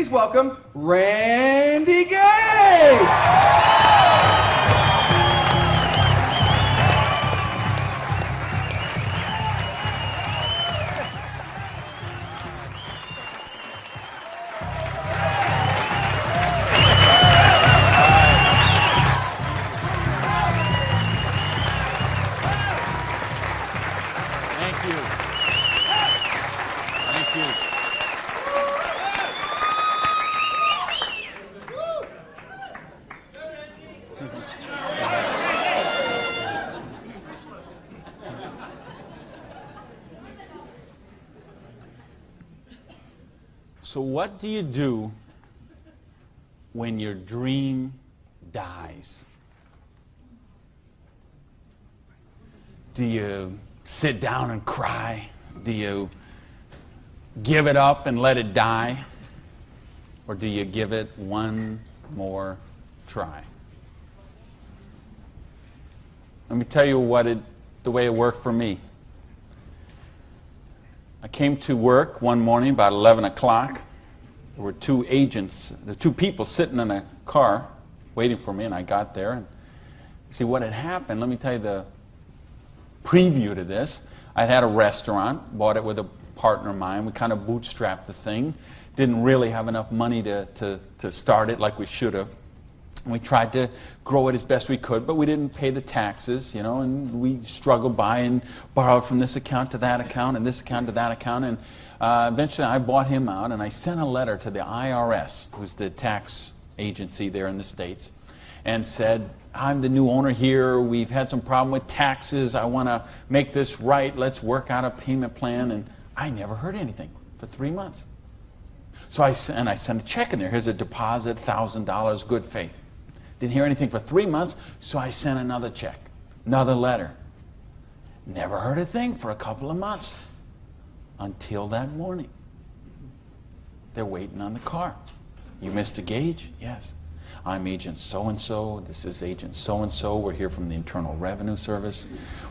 please welcome Randy Gage. So what do you do when your dream dies? Do you sit down and cry? Do you give it up and let it die? Or do you give it one more try? Let me tell you the way it worked for me. I came to work one morning about 11 o'clock. There were two people sitting in a car waiting for me, and I got there. And see what had happened. Let me tell you the preview to this. I had a restaurant, bought it with a partner of mine. We kind of bootstrapped the thing. Didn't really have enough money to start it like we should have. And we tried to grow it as best we could, but we didn't pay the taxes, you know, and we struggled by and borrowed from this account to that account and this account to that account. And eventually I bought him out, and I sent a letter to the IRS, who's the tax agency there in the States, and said, I'm the new owner here. We've had some problem with taxes. I want to make this right. Let's work out a payment plan. And I never heard anything for 3 months. So I sent a check in there. Here's a deposit, $1,000, good faith. Didn't hear anything for 3 months, so I sent another check, another letter. Never heard a thing for a couple of months until that morning. They're waiting on the car. You Mr. Gage? Yes. I'm Agent so-and-so. This is Agent so-and-so. We're here from the Internal Revenue Service.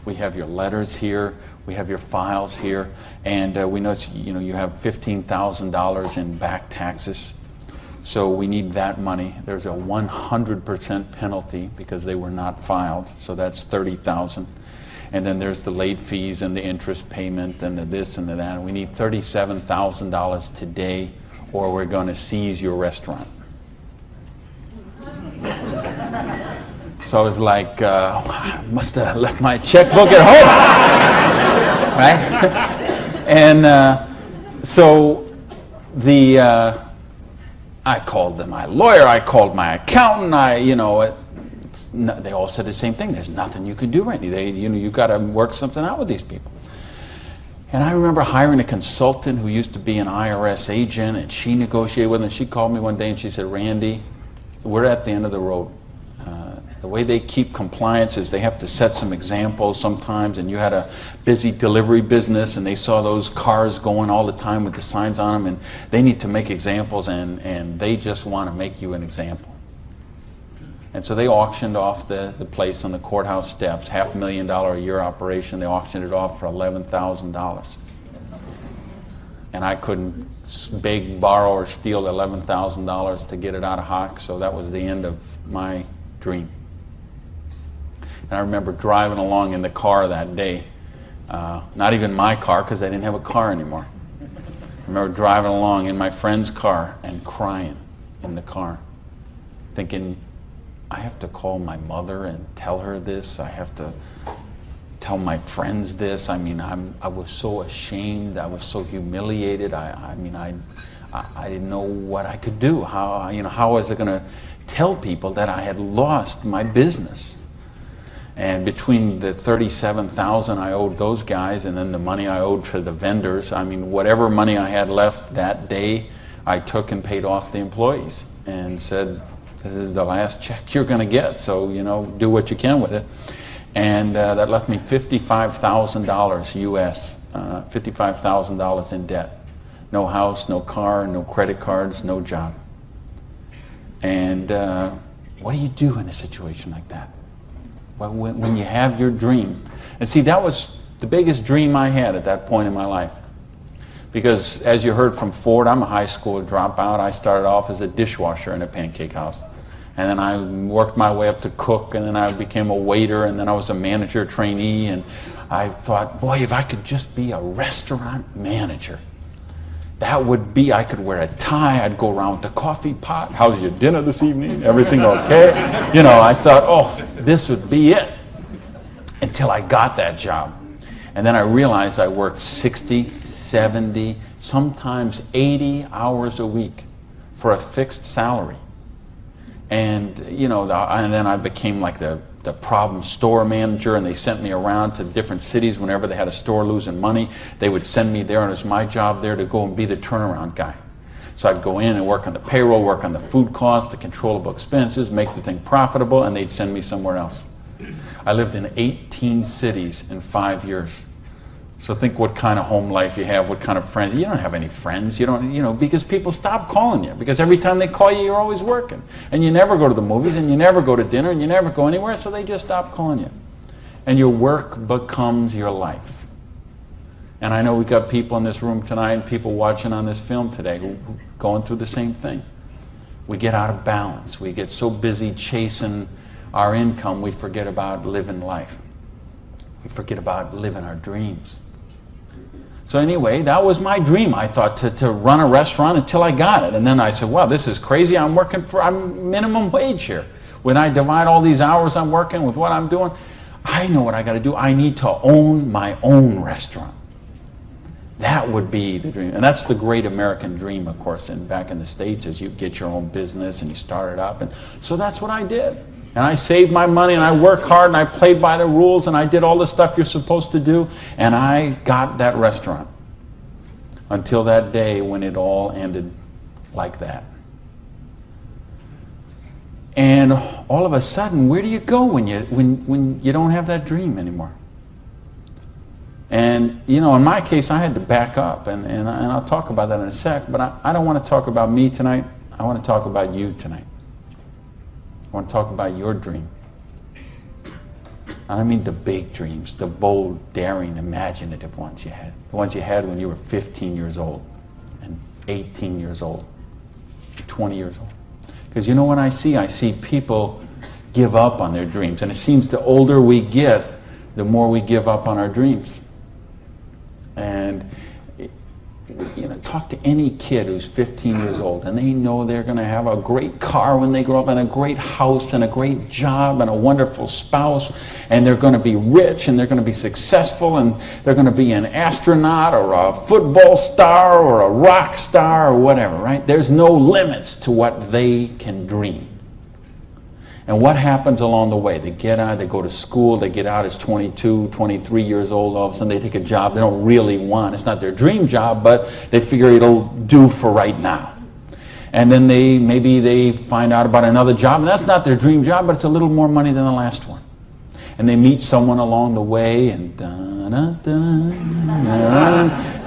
We have your letters here. We have your files here. And we know you have $15,000 in back taxes. So we need that money. There's a 100% penalty because they were not filed. So that's $30,000. And then there's the late fees and the interest payment and the this and the that. And we need $37,000 today, or we're going to seize your restaurant. So I was like, I must have left my checkbook at home, right? And so I called my lawyer, I called my accountant, they all said the same thing. There's nothing you can do, Randy. You've got to work something out with these people. And I remember hiring a consultant who used to be an IRS agent, and she negotiated with him. She called me one day and she said, Randy, we're at the end of the road. The way they keep compliance is they have to set some examples sometimes, and you had a busy delivery business and they saw those cars going all the time with the signs on them, and they need to make examples, and they just want to make you an example. And so they auctioned off the place on the courthouse steps, $500,000 a year operation. They auctioned it off for $11,000. And I couldn't beg, borrow, or steal $11,000 to get it out of hock, so that was the end of my dream. And I remember driving along in the car that day, not even my car because I didn't have a car anymore. I remember driving along in my friend's car and crying in the car, thinking, I have to call my mother and tell her this. I have to tell my friends this. I mean, I was so ashamed. I was so humiliated. I didn't know what I could do. How was I going to tell people that I had lost my business? And between the $37,000 I owed those guys and then the money I owed for the vendors, whatever money I had left that day, I took and paid off the employees and said, this is the last check you're going to get, so do what you can with it. And that left me $55,000 US, $55,000 in debt. No house, no car, no credit cards, no job. And what do you do in a situation like that? Well, when you have your dream. And see, that was the biggest dream I had at that point in my life. Because as you heard from Ford, I'm a high school dropout. I started off as a dishwasher in a pancake house. And then I worked my way up to cook, and then I became a waiter, and then I was a manager trainee. And I thought, boy, if I could just be a restaurant manager, that would be, I could wear a tie, I'd go around with the coffee pot. How's your dinner this evening? Everything okay? You know, I thought, oh, this would be it. Until I got that job. And then I realized I worked 60, 70, sometimes 80 hours a week for a fixed salary. And, you know, and then I became like the problem store manager, and they sent me around to different cities whenever they had a store losing money. They would send me there, and it was my job there to go and be the turnaround guy. So I'd go in and work on the payroll, work on the food costs, the controllable expenses, make the thing profitable, and they'd send me somewhere else. I lived in 18 cities in 5 years. So think what kind of home life you have, what kind of friends. You don't have any friends. You don't, you know, because people stop calling you. Because every time they call you, you're always working. And you never go to the movies, and you never go to dinner, and you never go anywhere, so they just stop calling you. And your work becomes your life. And I know we've got people in this room tonight, and people watching on this film today who are going through the same thing. We get out of balance. We get so busy chasing our income, we forget about living life. We forget about living our dreams. So anyway, that was my dream. I thought to run a restaurant until I got it. And then I said, wow, this is crazy. I'm minimum wage here. When I divide all these hours I'm working with what I'm doing, I know what I got to do. I need to own my own restaurant. That would be the dream. And that's the great American dream, of course, and back in the States, is you get your own business and you start it up. And so that's what I did. And I saved my money, and I worked hard, and I played by the rules, and I did all the stuff you're supposed to do, and I got that restaurant. Until that day when it all ended like that. And all of a sudden, where do you go when you don't have that dream anymore? And, you know, in my case, I had to back up, and I'll talk about that in a sec, but I don't want to talk about me tonight. I want to talk about you tonight. I want to talk about your dream. And I mean the big dreams, the bold, daring, imaginative ones you had. The ones you had when you were 15 years old, and 18 years old, 20 years old. Because you know what I see? I see people give up on their dreams. And it seems the older we get, the more we give up on our dreams. And you know, talk to any kid who's 15 years old, and they know they're going to have a great car when they grow up, and a great house, and a great job, and a wonderful spouse, and they're going to be rich, and they're going to be successful, and they're going to be an astronaut, or a football star, or a rock star, or whatever, right? There's no limits to what they can dream. And what happens along the way? They get out, they go to school, they get out as 22, 23 years old, all of a sudden they take a job they don't really want. It's not their dream job, but they figure it'll do for right now. And then maybe they find out about another job, and that's not their dream job, but it's a little more money than the last one. And they meet someone along the way, and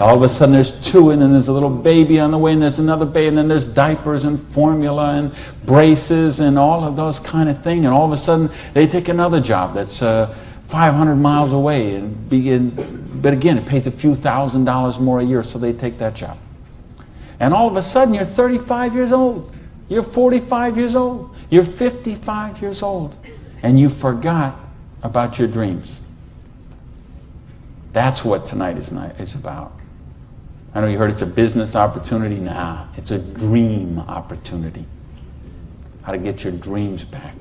all of a sudden there's two, and then there's a little baby on the way, and there's another baby, and then there's diapers and formula and braces and all of those kind of things. And all of a sudden they take another job that's 500 miles away, but again, it pays a few $1,000s more a year, so they take that job. And all of a sudden you're 35 years old, you're 45 years old, you're 55 years old, and you forgot about your dreams. That's what tonight is about. I know you heard it's a business opportunity. Nah, it's a dream opportunity. How to get your dreams back.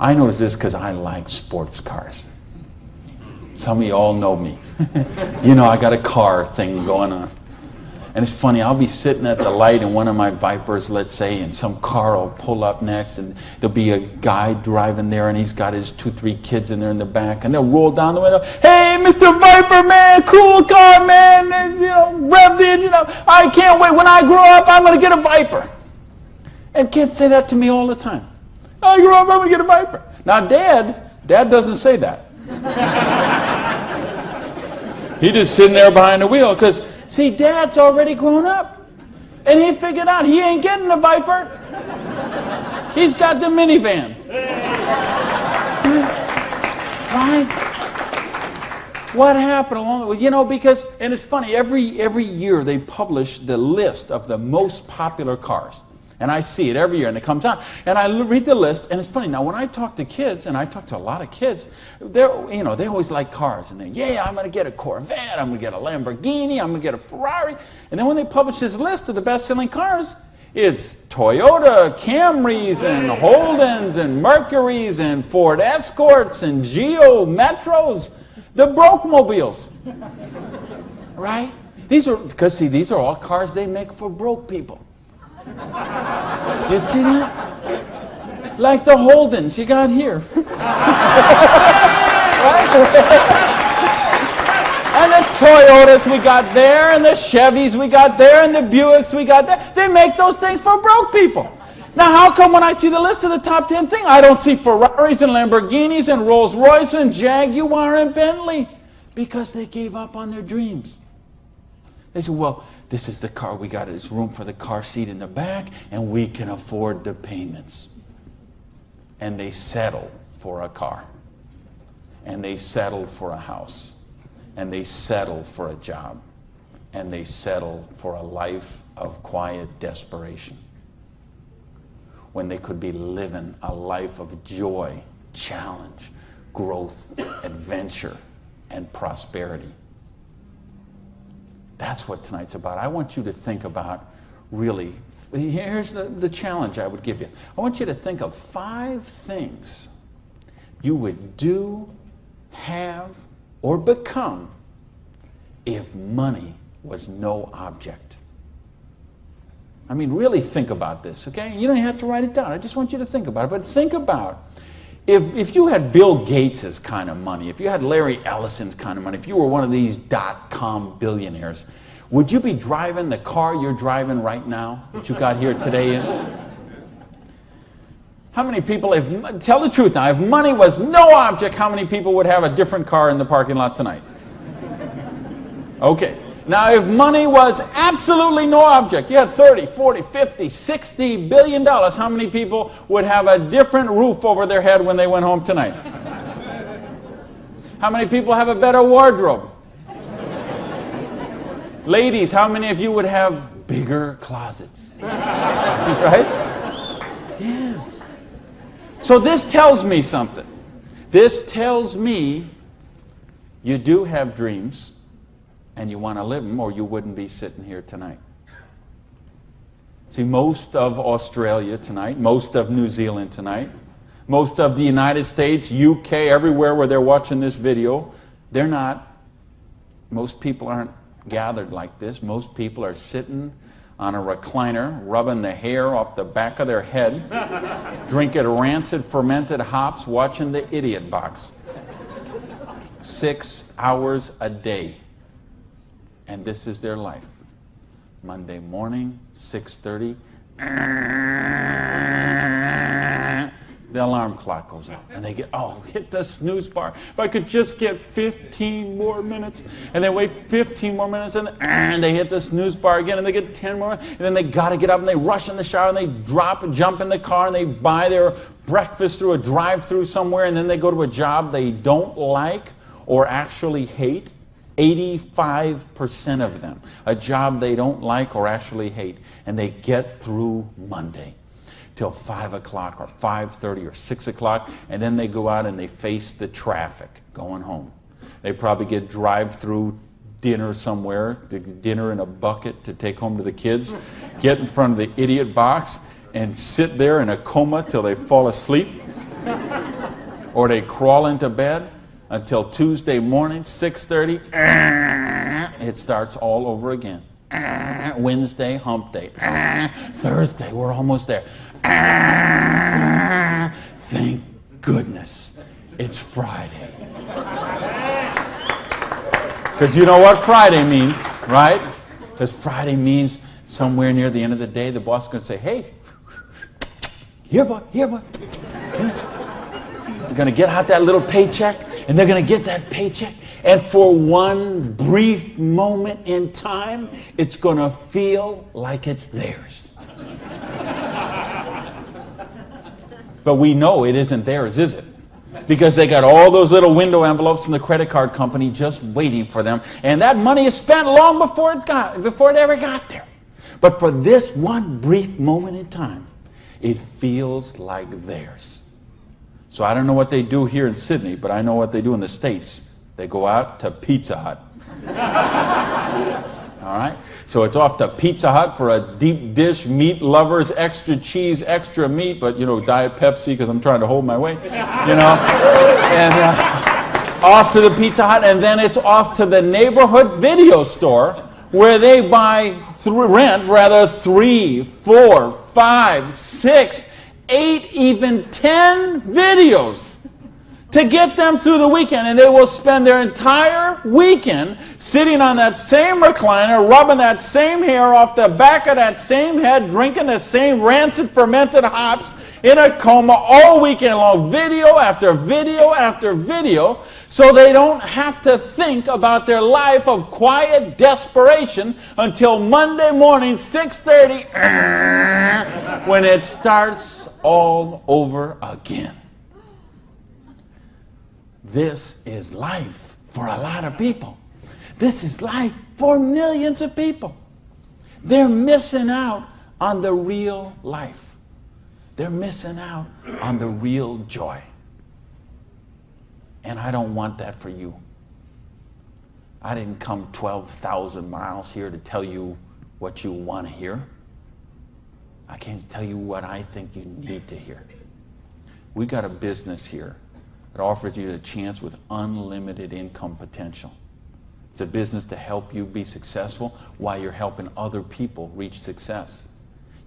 I noticed this because I like sports cars. Some of you all know me. You know, I got a car thing going on. And it's funny, I'll be sitting at the light in one of my Vipers, let's say, and some car will pull up next, and there'll be a guy driving there, and he's got his 2-3 kids in there in the back, and they'll roll down the window, hey, Mr. Viper, man, cool car, man, and, you know, rev the engine up. I can't wait. When I grow up, I'm going to get a Viper. And kids say that to me all the time. I grow up, I'm going to get a Viper. Now, Dad doesn't say that. He's just sitting there behind the wheel, because see, Dad's already grown up. And he figured out he ain't getting the Viper. He's got the minivan. Right? What happened along the way? You know, because, and it's funny, every year they publish the list of the most popular cars. And I see it every year, and it comes out. And I read the list, and it's funny. Now, when I talk to kids, and I talk to a lot of kids, they always like cars. And they, I'm going to get a Corvette, I'm going to get a Lamborghini, I'm going to get a Ferrari. And then when they publish this list of the best-selling cars, it's Toyota Camrys and Holdens and Mercurys and Ford Escorts and Geo Metros, the broke mobiles, right? These are all cars they make for broke people. You see that? Like the Holdens you got here. Right? And the Toyotas we got there, and the Chevys we got there, and the Buicks we got there. They make those things for broke people. Now, how come when I see the list of the top 10 things, I don't see Ferraris and Lamborghinis and Rolls Royce and Jaguar and Bentley? Because they gave up on their dreams. They said, well, this is the car we got. There's room for the car seat in the back, and we can afford the payments. And they settle for a car. And they settle for a house. And they settle for a job. And they settle for a life of quiet desperation. When they could be living a life of joy, challenge, growth, adventure, and prosperity. That's what tonight's about. I want you to think about, really, here's the challenge I would give you. I want you to think of 5 things you would do, have, or become if money was no object. I mean, really think about this, okay? You don't have to write it down. I just want you to think about it. But think about, if you had Bill Gates' kind of money, if you had Larry Ellison's kind of money, if you were one of these .com billionaires, would you be driving the car you're driving right now that you got here today in? How many people, tell the truth now, if money was no object, how many people would have a different car in the parking lot tonight? Okay. Now, if money was absolutely no object, you had 30, 40, 50, 60 billion dollars, how many people would have a different roof over their head when they went home tonight? How many people have a better wardrobe? Ladies, how many of you would have bigger closets? Right? Yeah. So this tells me something. This tells me you do have dreams and you want to live them, or you wouldn't be sitting here tonight. See, most of Australia tonight, most of New Zealand tonight, most of the United States, UK, everywhere where they're watching this video, most people aren't gathered like this. Most people are sitting on a recliner, rubbing the hair off the back of their head, drinking rancid fermented hops, watching the Idiot Box. 6 hours a day. And this is their life. Monday morning, 6:30, the alarm clock goes off. And they hit the snooze bar. If I could just get 15 more minutes. And they wait 15 more minutes, and they hit the snooze bar again, and they get 10 more. And then they got to get up, and they rush in the shower, and they jump in the car, and they buy their breakfast through a drive-through somewhere, and then they go to a job they don't like or actually hate. 85% of them, a job they don't like or actually hate, and they get through Monday till 5 o'clock or 5:30 or 6 o'clock, and then they go out and they face the traffic going home. They probably get drive-through dinner somewhere, dinner in a bucket to take home to the kids, get in front of the Idiot Box and sit there in a coma till they fall asleep, or they crawl into bed until Tuesday morning, 6:30, it starts all over again. Wednesday, hump day. Thursday, we're almost there. Thank goodness it's Friday. Because you know what Friday means, right? Because Friday means somewhere near the end of the day, the boss is going to say, hey, here, boy. They're going to get out that little paycheck, and they're going to get that paycheck, and for one brief moment in time, it's going to feel like it's theirs. But we know it isn't theirs, is it? because they got all those little window envelopes from the credit card company just waiting for them. And that money is spent long before it ever got there. But for this one brief moment in time, it feels like theirs. So I don't know what they do here in Sydney, but I know what they do in the States. They go out to Pizza Hut. All right? So it's off to Pizza Hut for a deep dish, meat lovers, extra cheese, extra meat, but, you know, Diet Pepsi because I'm trying to hold my weight, you know. And off to the Pizza Hut, and then it's off to the neighborhood video store where they rent 3, 4, 5, 6, 8, even 10 videos to get them through the weekend, and they will spend their entire weekend sitting on that same recliner, rubbing that same hair off the back of that same head, drinking the same rancid fermented hops in a coma all weekend long, video after video after video, so they don't have to think about their life of quiet desperation until Monday morning, 6:30, when it starts all over again. This is life for a lot of people. This is life for millions of people. They're missing out on the real life. They're missing out on the real joy. And I don't want that for you. I didn't come 12,000 miles here to tell you what you want to hear. I came to tell you what I think you need to hear. We got a business here that offers you a chance with unlimited income potential. It's a business to help you be successful while you're helping other people reach success.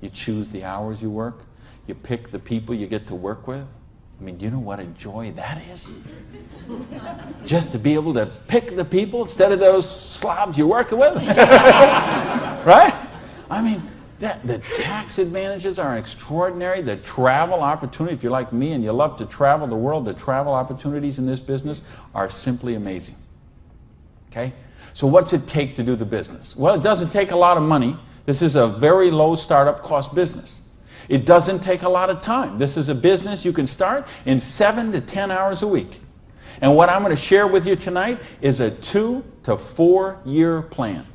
You choose the hours you work. You pick the people you get to work with. I mean, do you know what a joy that is? Just to be able to pick the people instead of those slobs you're working with. Right? I mean, the tax advantages are extraordinary. The travel opportunity, if you're like me and you love to travel the world, the travel opportunities in this business are simply amazing. Okay? So what's it take to do the business? Well, it doesn't take a lot of money. This is a very low startup cost business. It doesn't take a lot of time. This is a business you can start in 7 to 10 hours a week. And what I'm going to share with you tonight is a 2 to 4 year plan.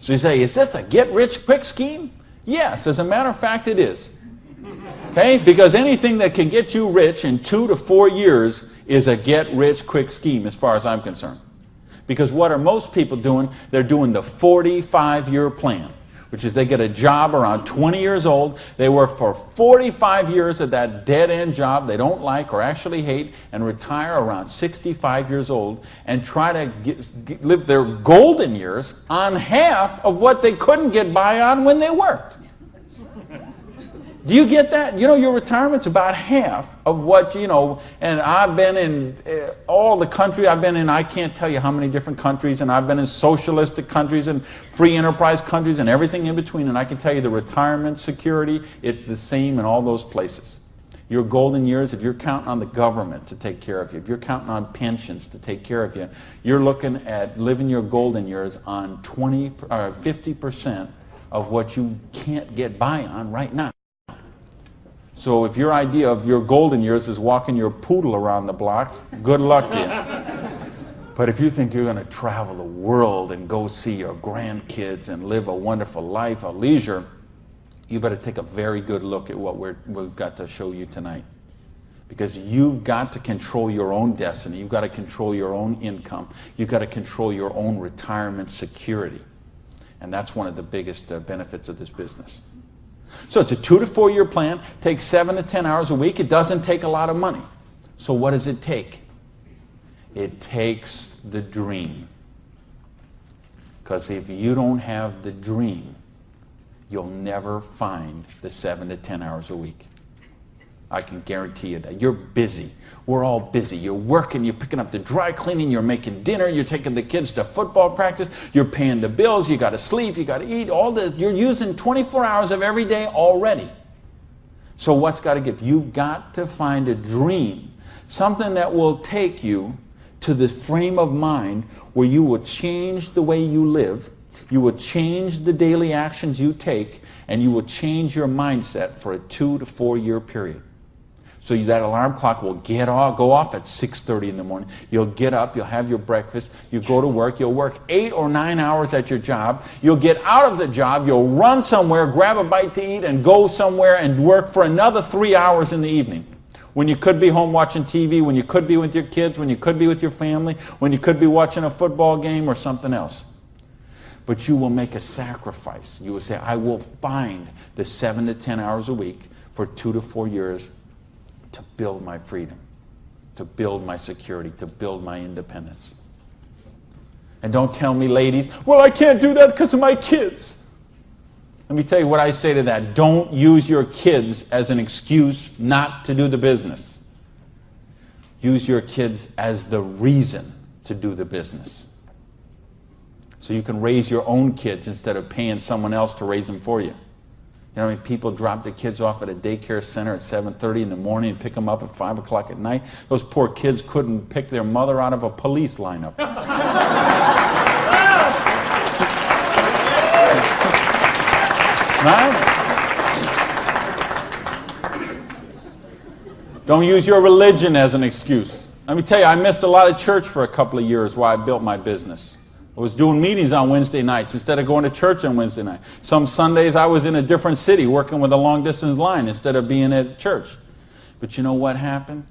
So you say, is this a get-rich-quick scheme? Yes, as a matter of fact, it is. Okay? Because anything that can get you rich in 2 to 4 years is a get-rich-quick scheme as far as I'm concerned. Because what are most people doing? They're doing the 45-year plan, which is they get a job around 20 years old, they work for 45 years at that dead-end job they don't like or actually hate, and retire around 65 years old and try to live their golden years on half of what they couldn't get by on when they worked. Do you get that? You know, your retirement's about half of what, you know, and I've been in all the country I've been in, I can't tell you how many different countries, and I've been in socialistic countries and free enterprise countries and everything in between, and I can tell you the retirement security, it's the same in all those places. Your golden years, if you're counting on the government to take care of you, if you're counting on pensions to take care of you, you're looking at living your golden years on 50% of what you can't get by on right now. So if your idea of your golden years is walking your poodle around the block, good luck to you. But if you think you're going to travel the world and go see your grandkids and live a wonderful life of leisure, you better take a very good look at what we've got to show you tonight. Because you've got to control your own destiny. You've got to control your own income. You've got to control your own retirement security. And that's one of the biggest benefits of this business. So it's a 2 to 4 year plan, takes 7 to 10 hours a week. It doesn't take a lot of money. So what does it take? It takes the dream. Because if you don't have the dream, you'll never find the 7 to 10 hours a week. I can guarantee you that. You're busy. We're all busy. You're working, you're picking up the dry cleaning, you're making dinner, you're taking the kids to football practice, you're paying the bills, you got to sleep, you got to eat, all this. You're using 24 hours of every day already. So what's got to give? You've got to find a dream, something that will take you to this frame of mind where you will change the way you live, you will change the daily actions you take, and you will change your mindset for a 2 to 4 year period. So that alarm clock will go off at 6:30 in the morning. You'll get up, you'll have your breakfast, you go to work, you'll work 8 or 9 hours at your job, you'll get out of the job, you'll run somewhere, grab a bite to eat, and go somewhere and work for another 3 hours in the evening. When you could be home watching TV, when you could be with your kids, when you could be with your family, when you could be watching a football game or something else. But you will make a sacrifice. You will say, I will find the 7 to 10 hours a week for 2 to 4 years to build my freedom, to build my security, to build my independence. And don't tell me, ladies, well, I can't do that because of my kids. Let me tell you what I say to that. Don't use your kids as an excuse not to do the business. Use your kids as the reason to do the business. So you can raise your own kids instead of paying someone else to raise them for you. You know, I mean, people drop their kids off at a daycare center at 7:30 in the morning and pick them up at 5 o'clock at night. Those poor kids couldn't pick their mother out of a police lineup. Right? Don't use your religion as an excuse. Let me tell you, I missed a lot of church for a couple of years while I built my business. I was doing meetings on Wednesday nights instead of going to church on Wednesday night. Some Sundays I was in a different city working with a long-distance line instead of being at church. But you know what happened?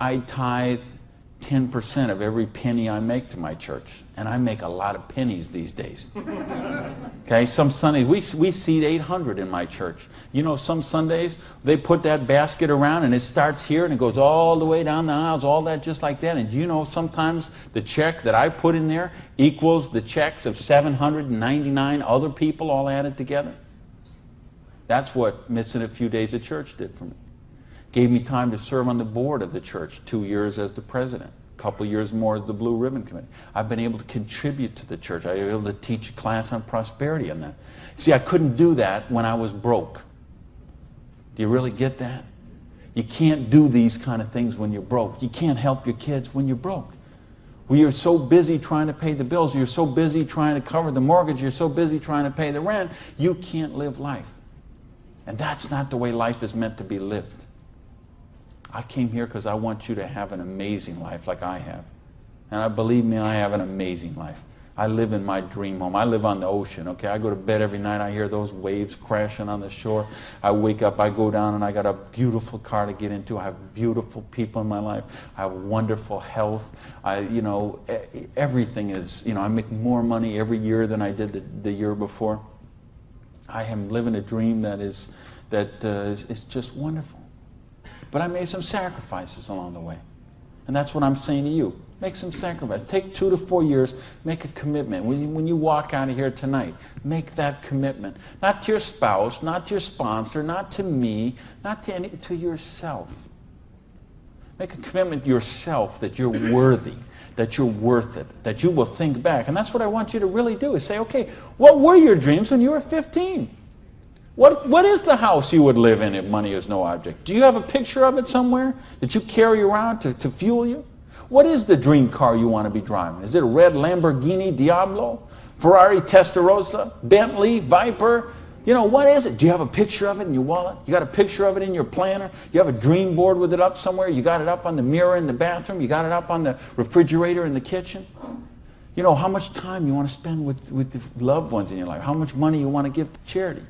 I tithe 10% of every penny I make to my church. And I make a lot of pennies these days. Okay, some Sundays, we seat 800 in my church. You know, some Sundays, they put that basket around and it starts here and it goes all the way down the aisles, all that just like that. And you know, sometimes the check that I put in there equals the checks of 799 other people all added together. That's what missing a few days of church did for me. Gave me time to serve on the board of the church, 2 years as the president, a couple years more as the Blue Ribbon Committee. I've been able to contribute to the church. I've been able to teach a class on prosperity on that. See, I couldn't do that when I was broke. Do you really get that? You can't do these kind of things when you're broke. You can't help your kids when you're broke. When you're so busy trying to pay the bills, you're so busy trying to cover the mortgage, you're so busy trying to pay the rent, you can't live life. And that's not the way life is meant to be lived. I came here because I want you to have an amazing life like I have. And believe me, I have an amazing life. I live in my dream home. I live on the ocean, okay? I go to bed every night, I hear those waves crashing on the shore. I wake up, I go down, and I got a beautiful car to get into. I have beautiful people in my life. I have wonderful health. Everything is, I make more money every year than I did the year before. I am living a dream that is just wonderful. But I made some sacrifices along the way. And that's what I'm saying to you. Make some sacrifices. Take 2 to 4 years. Make a commitment. When you walk out of here tonight, make that commitment. Not to your spouse, not to your sponsor, not to me, not to yourself. Make a commitment to yourself that you're worthy, that you're worth it, that you will think back. And that's what I want you to really do, is say, okay, what were your dreams when you were 15? What is the house you would live in if money is no object? Do you have a picture of it somewhere that you carry around to fuel you? What is the dream car you want to be driving? Is it a red Lamborghini Diablo, Ferrari Testarossa, Bentley, Viper? What is it? Do you have a picture of it in your wallet? You got a picture of it in your planner? You have a dream board with it up somewhere? You got it up on the mirror in the bathroom? You got it up on the refrigerator in the kitchen? How much time you want to spend with the loved ones in your life? How much money you want to give to charity?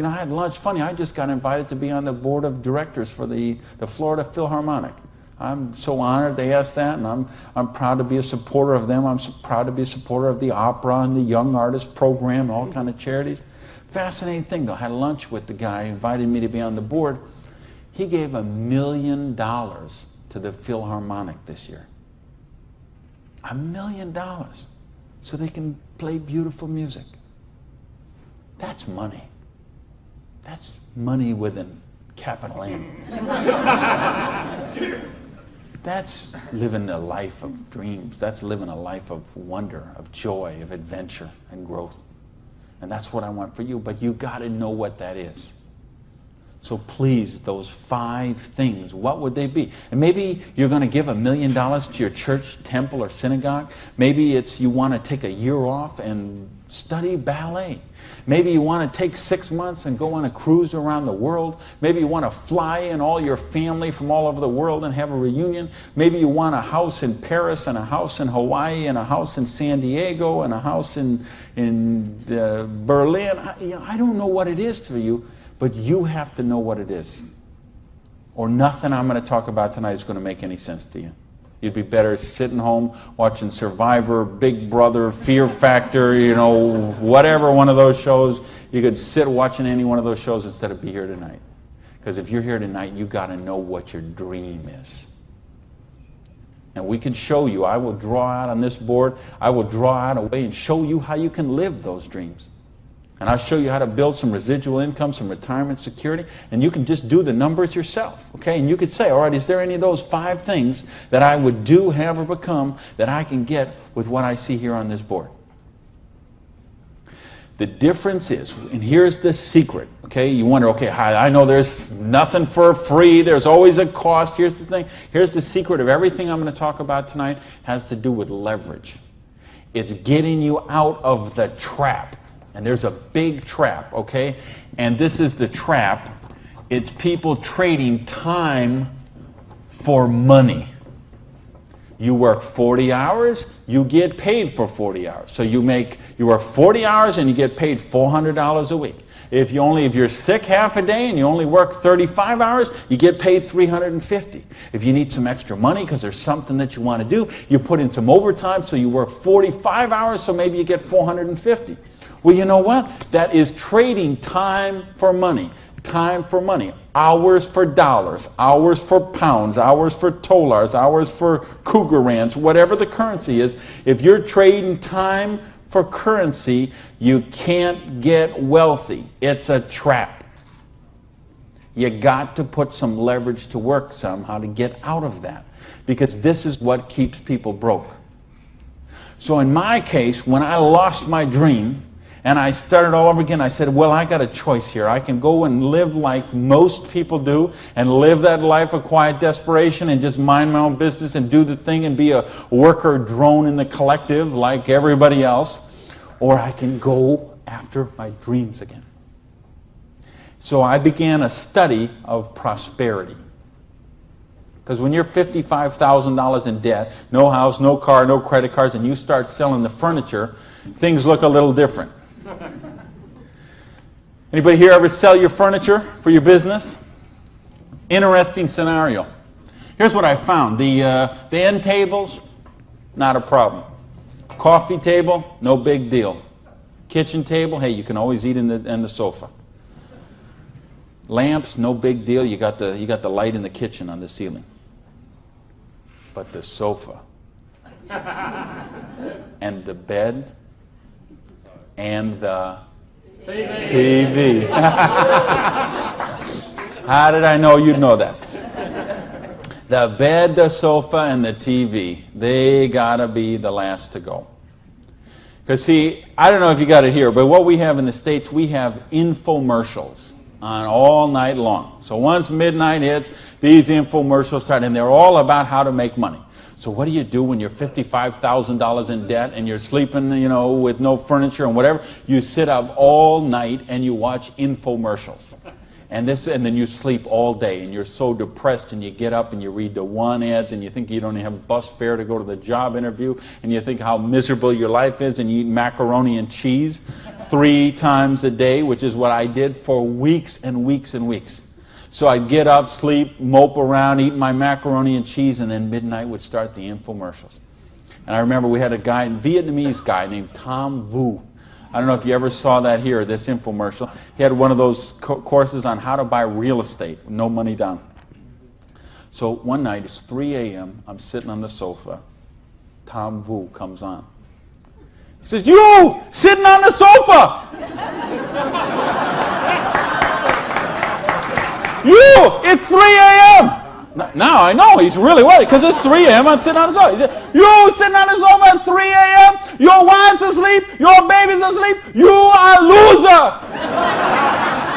I had lunch. Funny, I just got invited to be on the board of directors for the Florida Philharmonic. I'm so honored they asked that, and I'm proud to be a supporter of them. I'm proud to be a supporter of the opera and the Young Artist Program and all kind of charities. Fascinating thing, though. I had lunch with the guy who invited me to be on the board. He gave $1 million to the Philharmonic this year. $1 million. So they can play beautiful music. That's money. That's money with a capital M. That's living a life of dreams. That's living a life of wonder, of joy, of adventure and growth. And that's what I want for you. But you got to know what that is. So please, those 5 things, what would they be? And maybe you're going to give $1 million to your church, temple, or synagogue. Maybe it's you want to take a year off and Study ballet. Maybe you want to take 6 months and go on a cruise around the world. Maybe you want to fly in all your family from all over the world and have a reunion. Maybe you want a house in Paris and a house in Hawaii and a house in San Diego and a house in Berlin. I don't know what it is for you, but you have to know what it is. Or nothing I'm going to talk about tonight is going to make any sense to you. You'd be better sitting home watching Survivor, Big Brother, Fear Factor, whatever one of those shows. You could sit watching any one of those shows instead of be here tonight. Because if you're here tonight, you got to know what your dream is. And we can show you. I will draw out on this board. I will draw out a way and show you how you can live those dreams. And I'll show you how to build some residual income, some retirement security, and you can just do the numbers yourself, okay? And you could say, all right, is there any of those 5 things that I would do, have, or become that I can get with what I see here on this board? The difference is, and here's the secret, okay? You wonder, okay, I know there's nothing for free. There's always a cost. Here's the thing. Here's the secret of everything I'm going to talk about tonight has to do with leverage. It's getting you out of the trap. And there's a big trap, okay? And this is the trap. It's people trading time for money. You work 40 hours, you get paid for 40 hours. So you work 40 hours and you get paid $400 a week. If you're sick half a day and you only work 35 hours, you get paid $350. If you need some extra money because there's something that you want to do, you put in some overtime, so you work 45 hours, so maybe you get $450. Well, you know what? That is trading time for money. Time for money. Hours for dollars. Hours for pounds. Hours for dollars. Hours for cougar rands. Whatever the currency is. If you're trading time for currency, you can't get wealthy. It's a trap. You got to put some leverage to work somehow to get out of that. Because this is what keeps people broke. So in my case, when I lost my dream, and I started all over again, I said, well, I got a choice here. I can go and live like most people do and live that life of quiet desperation and just mind my own business and do the thing and be a worker drone in the collective like everybody else. Or I can go after my dreams again. So I began a study of prosperity. Because when you're $55,000 in debt, no house, no car, no credit cards, and you start selling the furniture, things look a little different. Anybody here ever sell your furniture for your business? Interesting scenario. Here's what I found. The end tables, not a problem. Coffee table, no big deal. Kitchen table, hey, you can always eat in the sofa. Lamps, no big deal. You got the light in the kitchen on the ceiling. But the sofa and the bed and the TV. How did I know you'd know that? The bed, the sofa, and the TV, they gotta be the last to go. Because see, I don't know if you got it here, but what we have in the States, we have infomercials on all night long. So once midnight hits, these infomercials start, and they're all about how to make money. So what do you do when you're $55,000 in debt and you're sleeping, with no furniture and whatever? You sit up all night and you watch infomercials. And then you sleep all day and you're so depressed, and you get up and you read the one ads and you think you don't even have bus fare to go to the job interview, and you think how miserable your life is, and you eat macaroni and cheese 3 times a day, which is what I did for weeks and weeks and weeks. So I'd get up, sleep, mope around, eat my macaroni and cheese, and then midnight would start the infomercials. And I remember we had a Vietnamese guy named Tom Vu. I don't know if you ever saw that here, this infomercial. He had one of those courses on how to buy real estate, no money down. So one night, it's 3 a.m., I'm sitting on the sofa. Tom Vu comes on. He says, "You, sitting on the sofa! You, it's 3 a.m. Now I know he's really worried because it's 3 a.m. I'm sitting on the sofa. He said, "You sitting on the sofa at 3 a.m. Your wife's asleep. Your baby's asleep. You are a loser.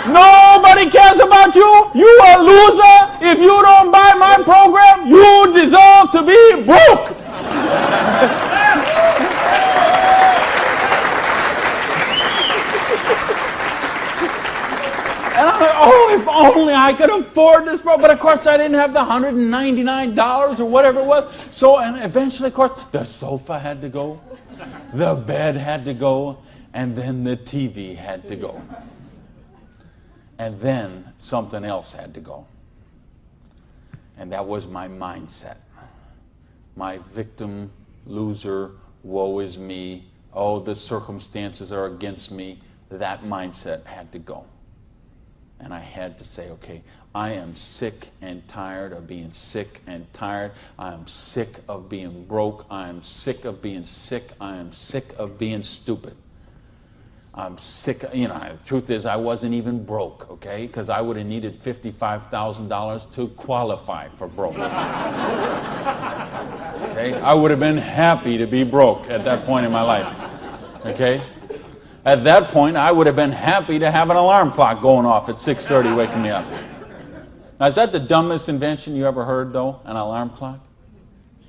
Nobody cares about you. You are a loser. If you don't buy my program, you deserve to be broke." I could afford this, bro. But of course, I didn't have the $199 or whatever it was. So, and eventually, of course, the sofa had to go, the bed had to go, and then the TV had to go. And then something else had to go. And that was my mindset. My victim, loser, woe is me, oh, the circumstances are against me. That mindset had to go. And I had to say, okay, I am sick and tired of being sick and tired. I am sick of being broke. I am sick of being sick. I am sick of being stupid. I'm sick, you know, the truth is I wasn't even broke, okay? Because I would have needed $55,000 to qualify for broke. Okay? I would have been happy to be broke at that point in my life, okay? At that point, I would have been happy to have an alarm clock going off at 6:30 waking me up. Now, is that the dumbest invention you ever heard, though, an alarm clock?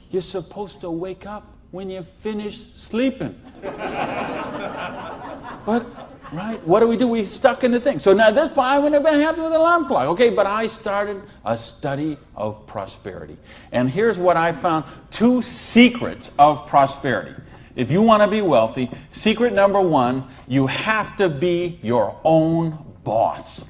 You're supposed to wake up when you finish sleeping. But, right, what do? We stuck in the thing. So now at this point, I wouldn't have been happy with an alarm clock. Okay, but I started a study of prosperity. And here's what I found. 2 secrets of prosperity. If you want to be wealthy, secret number 1, you have to be your own boss.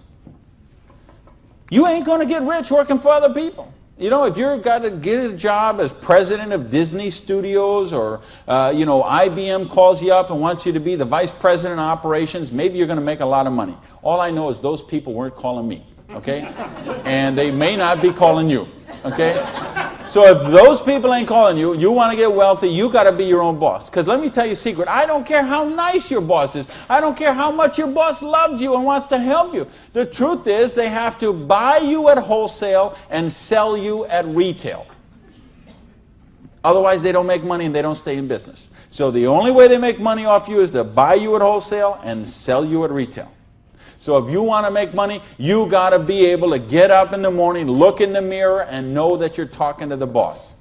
You ain't going to get rich working for other people. You know, if you've got to get a job as president of Disney Studios or, you know, IBM calls you up and wants you to be the vice president of operations, maybe you're going to make a lot of money. All I know is those people weren't calling me, okay? And they may not be calling you, okay? So if those people ain't calling you, you want to get wealthy, you got to be your own boss. Because let me tell you a secret. I don't care how nice your boss is. I don't care how much your boss loves you and wants to help you. The truth is they have to buy you at wholesale and sell you at retail. Otherwise, they don't make money and they don't stay in business. So the only way they make money off you is to buy you at wholesale and sell you at retail. So if you want to make money, you got to be able to get up in the morning, look in the mirror, and know that you're talking to the boss.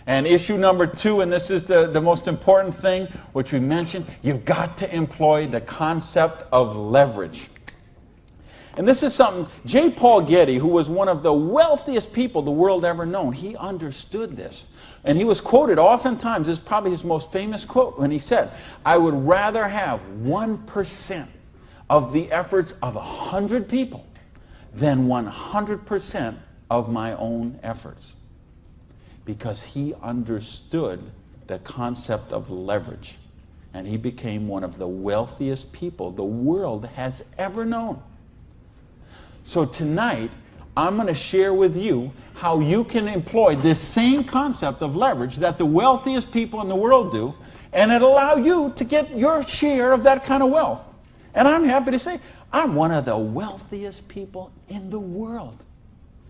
And issue number 2, and this is the most important thing, which we mentioned, you've got to employ the concept of leverage. And this is something, J. Paul Getty, who was one of the wealthiest people the world ever known, he understood this. And he was quoted oftentimes, this is probably his most famous quote, when he said, I would rather have 1% of the efforts of 100 people than 100% of my own efforts. Because he understood the concept of leverage. And he became one of the wealthiest people the world has ever known. So tonight, I'm going to share with you how you can employ this same concept of leverage that the wealthiest people in the world do, and it'll allow you to get your share of that kind of wealth. And I'm happy to say, I'm one of the wealthiest people in the world.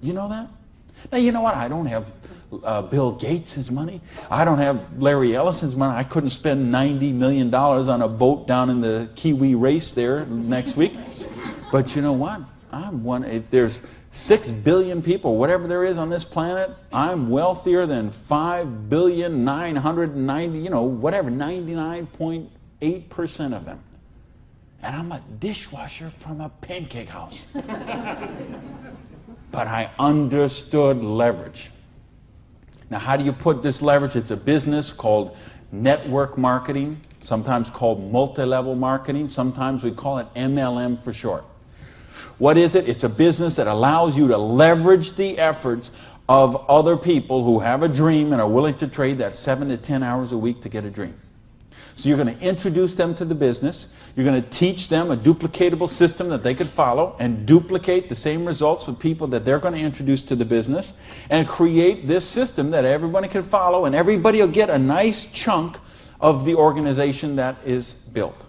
You know that? Now, you know what? I don't have Bill Gates' money. I don't have Larry Ellison's money. I couldn't spend $90 million on a boat down in the Kiwi race there next week. But you know what? I'm one. If there's 6 billion people, whatever there is on this planet, I'm wealthier than 5,990,000, you know, whatever, 99.8% of them. And I'm a dishwasher from a pancake house. But I understood leverage. Now, how do you put this leverage? It's a business called network marketing, sometimes called multi-level marketing. Sometimes we call it MLM for short. What is it? It's a business that allows you to leverage the efforts of other people who have a dream and are willing to trade that 7 to 10 hours a week to get a dream. So you're going to introduce them to the business. You're going to teach them a duplicatable system that they could follow and duplicate the same results with people that they're going to introduce to the business and create this system that everybody can follow, and everybody will get a nice chunk of the organization that is built.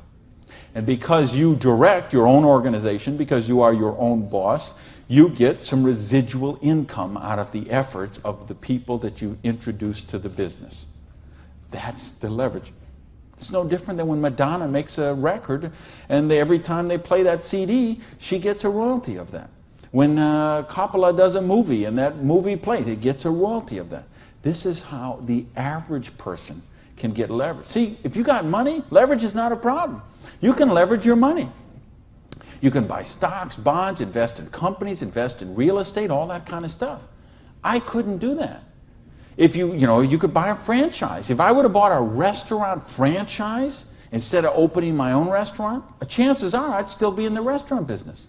And because you direct your own organization, because you are your own boss, you get some residual income out of the efforts of the people that you introduce to the business. That's the leverage. It's no different than when Madonna makes a record and every time they play that CD, she gets a royalty of that. When Coppola does a movie and that movie plays, it gets a royalty of that. This is how the average person can get leverage. See, if you got money, leverage is not a problem. You can leverage your money. You can buy stocks, bonds, invest in companies, invest in real estate, all that kind of stuff. I couldn't do that. If you could buy a franchise. If I would have bought a restaurant franchise instead of opening my own restaurant, chances are I'd still be in the restaurant business.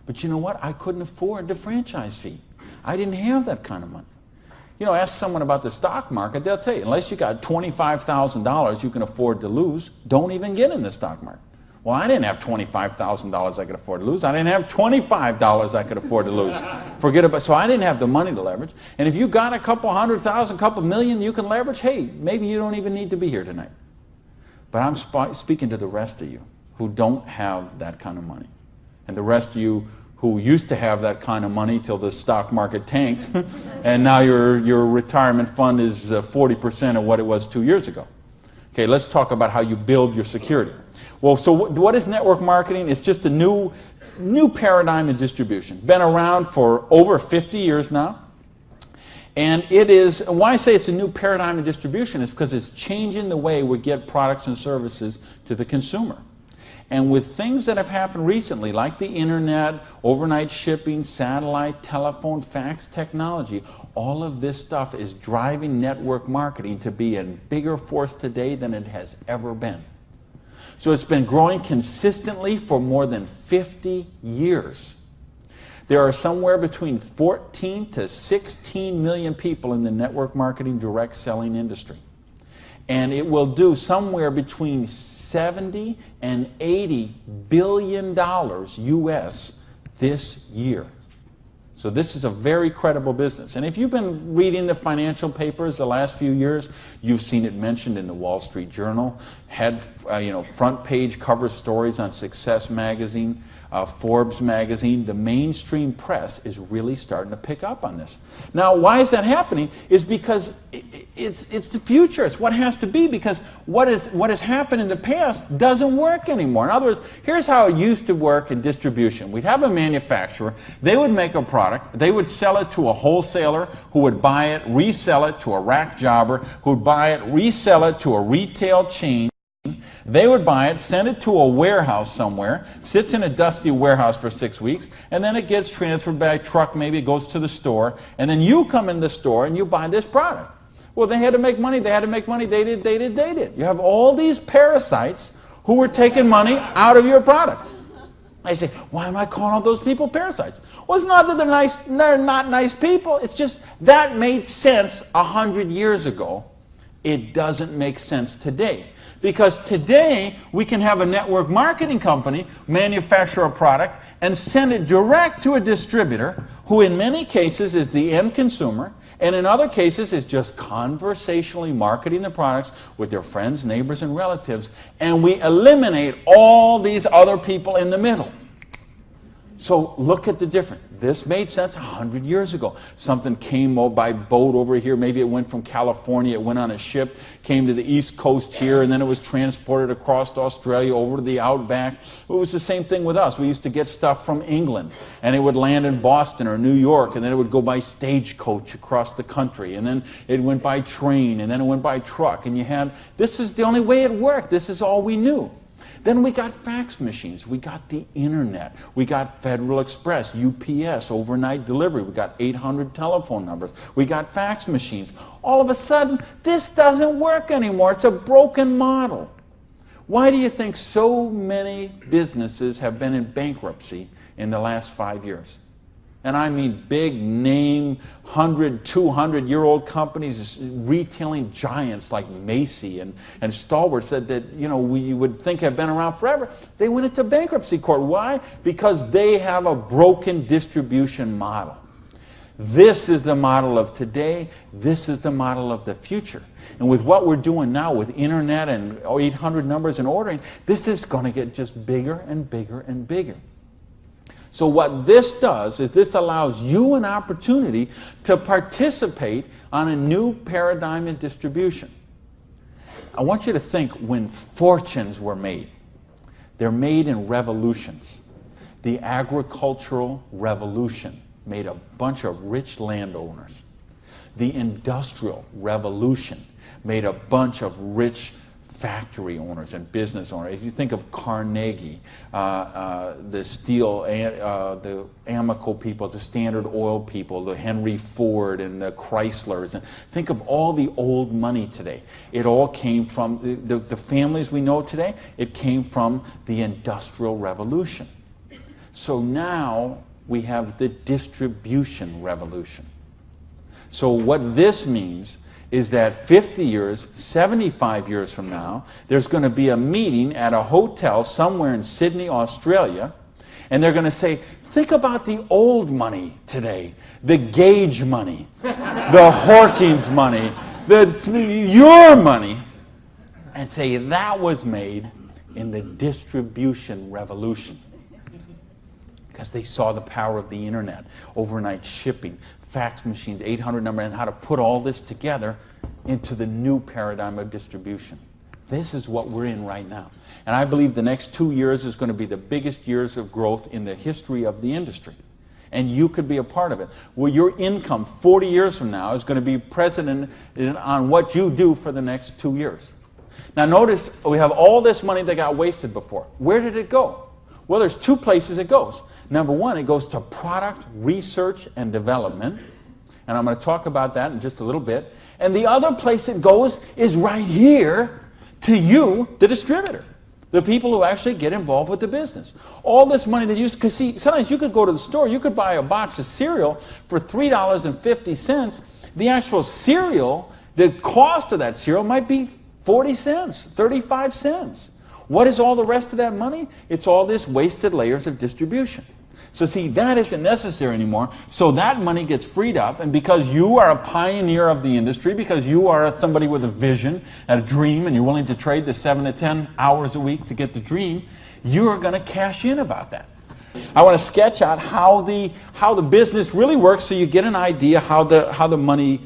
But you know what? I couldn't afford the franchise fee. I didn't have that kind of money. Ask someone about the stock market, they'll tell you, unless you got $25,000 you can afford to lose, don't even get in the stock market. Well, I didn't have $25,000 I could afford to lose. I didn't have $25 I could afford to lose. So I didn't have the money to leverage. And if you got a couple $100,000, couple million you can leverage, hey, maybe you don't even need to be here tonight. But I'm speaking to the rest of you who don't have that kind of money. And the rest of you who used to have that kind of money till the stock market tanked, and now your retirement fund is 40% of what it was 2 years ago. Okay, let's talk about how you build your security. Well, so what is network marketing? It's just a new paradigm in distribution. Been around for over 50 years now. And it is, why I say it's a new paradigm in distribution is because it's changing the way we get products and services to the consumer. And with things that have happened recently, like the internet, overnight shipping, satellite, telephone, fax technology, all of this stuff is driving network marketing to be a bigger force today than it has ever been. So it's been growing consistently for more than 50 years. There are somewhere between 14 to 16 million people in the network marketing direct selling industry. And it will do somewhere between 70 and 80 billion dollars US this year. So this is a very credible business. And if you've been reading the financial papers the last few years, you've seen it mentioned in the Wall Street Journal, had front page cover stories on Success magazine, Forbes magazine. The mainstream press is really starting to pick up on this. Now, why is that happening? Is because it's the future. It's what has to be, because what has happened in the past doesn't work anymore. In other words, here's how it used to work in distribution. We'd have a manufacturer. They would make a product. They would sell it to a wholesaler who would buy it, resell it to a rack jobber who would buy it, resell it to a retail chain. They would buy it, send it to a warehouse somewhere, sits in a dusty warehouse for 6 weeks, and then it gets transferred by truck, maybe it goes to the store, and then you come in the store and you buy this product. Well, they had to make money, they did. You have all these parasites who were taking money out of your product. I say, why am I calling all those people parasites? Well, it's not that they're nice, they're not nice people, it's just that made sense 100 years ago. It doesn't make sense today. Because today, we can have a network marketing company manufacture a product and send it direct to a distributor who in many cases is the end consumer, and in other cases is just conversationally marketing the products with their friends, neighbors, and relatives, and we eliminate all these other people in the middle. So look at the difference. This made sense 100 years ago. Something came by boat over here. Maybe it went from California, it went on a ship, came to the East Coast here, and then it was transported across to Australia, over to the outback. It was the same thing with us. We used to get stuff from England, and it would land in Boston or New York, and then it would go by stagecoach across the country, and then it went by train, and then it went by truck, and this is the only way it worked. This is all we knew. Then we got fax machines, we got the internet, we got Federal Express, UPS, overnight delivery, we got 800 telephone numbers, we got fax machines. All of a sudden, this doesn't work anymore. It's a broken model. Why do you think so many businesses have been in bankruptcy in the last 5 years? And I mean big name, 100, 200-year-old companies, retailing giants like Macy and Stalwart said that, we would think have been around forever. They went into bankruptcy court. Why? Because they have a broken distribution model. This is the model of today. This is the model of the future. And with what we're doing now with internet and 800 numbers and ordering, this is going to get just bigger and bigger and bigger. So what this does is this allows you an opportunity to participate on a new paradigm in distribution. I want you to think when fortunes were made. They're made in revolutions. The agricultural revolution made a bunch of rich landowners. The industrial revolution made a bunch of rich factory owners and business owners. If you think of Carnegie, the steel, the Amoco people, the Standard Oil people, the Henry Ford and the Chryslers, and think of all the old money today. It all came from the families we know today. It came from the Industrial Revolution. So now we have the distribution revolution. So what this means is that 50 years, 75 years from now, there's going to be a meeting at a hotel somewhere in Sydney, Australia, and they're going to say, think about the old money today, the Gage money, the Hawkins money, your money, and say that was made in the distribution revolution. Because they saw the power of the internet, overnight shipping, fax machines, 800 number, and how to put all this together into the new paradigm of distribution. This is what we're in right now. And I believe the next 2 years is going to be the biggest years of growth in the history of the industry. And you could be a part of it. Well, your income 40 years from now is going to be present on what you do for the next 2 years. Now notice, we have all this money that got wasted before. Where did it go? Well, there's two places it goes. Number one, it goes to product research and development. And I'm going to talk about that in just a little bit. And the other place it goes is right here to you, the distributor. The people who actually get involved with the business. All this money that you, because see, sometimes you could go to the store, you could buy a box of cereal for $3.50. The actual cereal, the cost of that cereal might be 40 cents, 35 cents. What is all the rest of that money? It's all this wasted layers of distribution. So see, that isn't necessary anymore. So that money gets freed up, and because you are a pioneer of the industry, because you are somebody with a vision and a dream, and you're willing to trade the 7 to 10 hours a week to get the dream, you are going to cash in about that. I want to sketch out how the business really works, so you get an idea how the money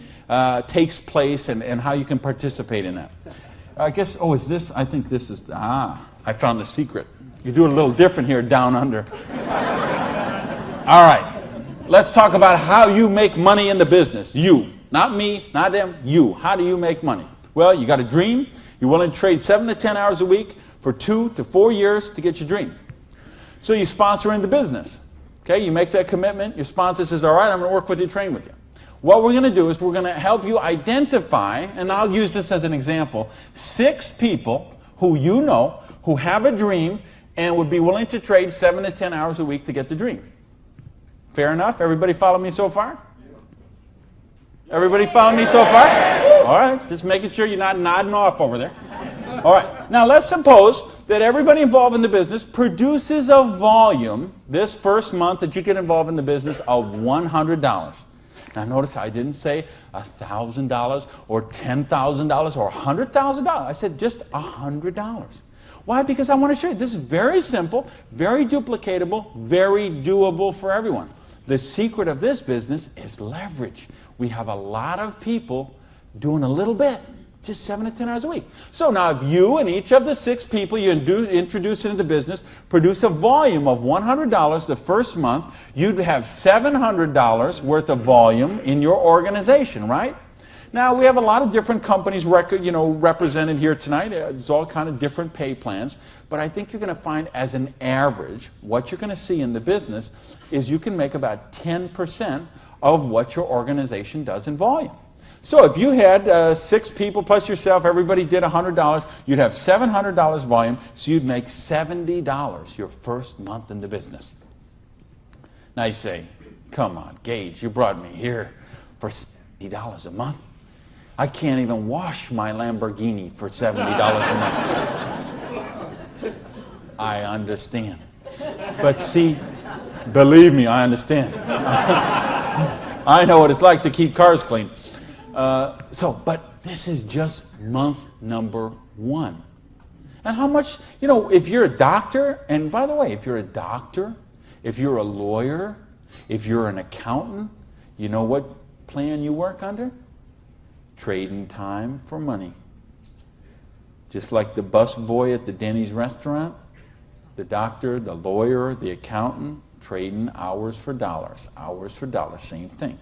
takes place and how you can participate in that. I guess, oh, is this? I think this is, I found the secret. You do it a little different here down under. All right, let's talk about how you make money in the business. You, not me, not them, you. How do you make money? Well, you got a dream. You're willing to trade 7 to 10 hours a week for 2 to 4 years to get your dream. So you sponsor in the business. Okay, you make that commitment. Your sponsor says, all right, I'm going to work with you, train with you. What we're going to do is we're going to help you identify, and I'll use this as an example, 6 people who you know who have a dream and would be willing to trade 7 to 10 hours a week to get the dream. Fair enough? Everybody follow me so far? Everybody follow me so far? All right, just making sure you're not nodding off over there. All right, now let's suppose that everybody involved in the business produces a volume this first month that you get involved in the business of $100. Now notice I didn't say $1,000 or $10,000 or $100,000. I said just $100. Why? Because I want to show you this is very simple, very duplicatable, very doable for everyone. The secret of this business is leverage. We have a lot of people doing a little bit, just 7 to 10 hours a week. So now if you and each of the 6 people you introduce into the business produce a volume of $100 the first month, you'd have $700 worth of volume in your organization, right? Now we have a lot of different companies represented here tonight. There's all kind of different pay plans, but I think you're going to find as an average, what you're going to see in the business is you can make about 10% of what your organization does in volume. So if you had 6 people plus yourself, everybody did $100, you'd have $700 volume, so you'd make $70 your first month in the business. Now you say, come on, Gage, you brought me here for $70 a month. I can't even wash my Lamborghini for $70 a month. I understand. But see, believe me, I understand. I know what it's like to keep cars clean. But this is just month number 1. And how much, if you're a doctor, and by the way, if you're a doctor, if you're a lawyer, if you're an accountant, you know what plan you work under? Trading time for money. Just like the bus boy at the Denny's restaurant, the doctor, the lawyer, the accountant, trading hours for dollars, same thing.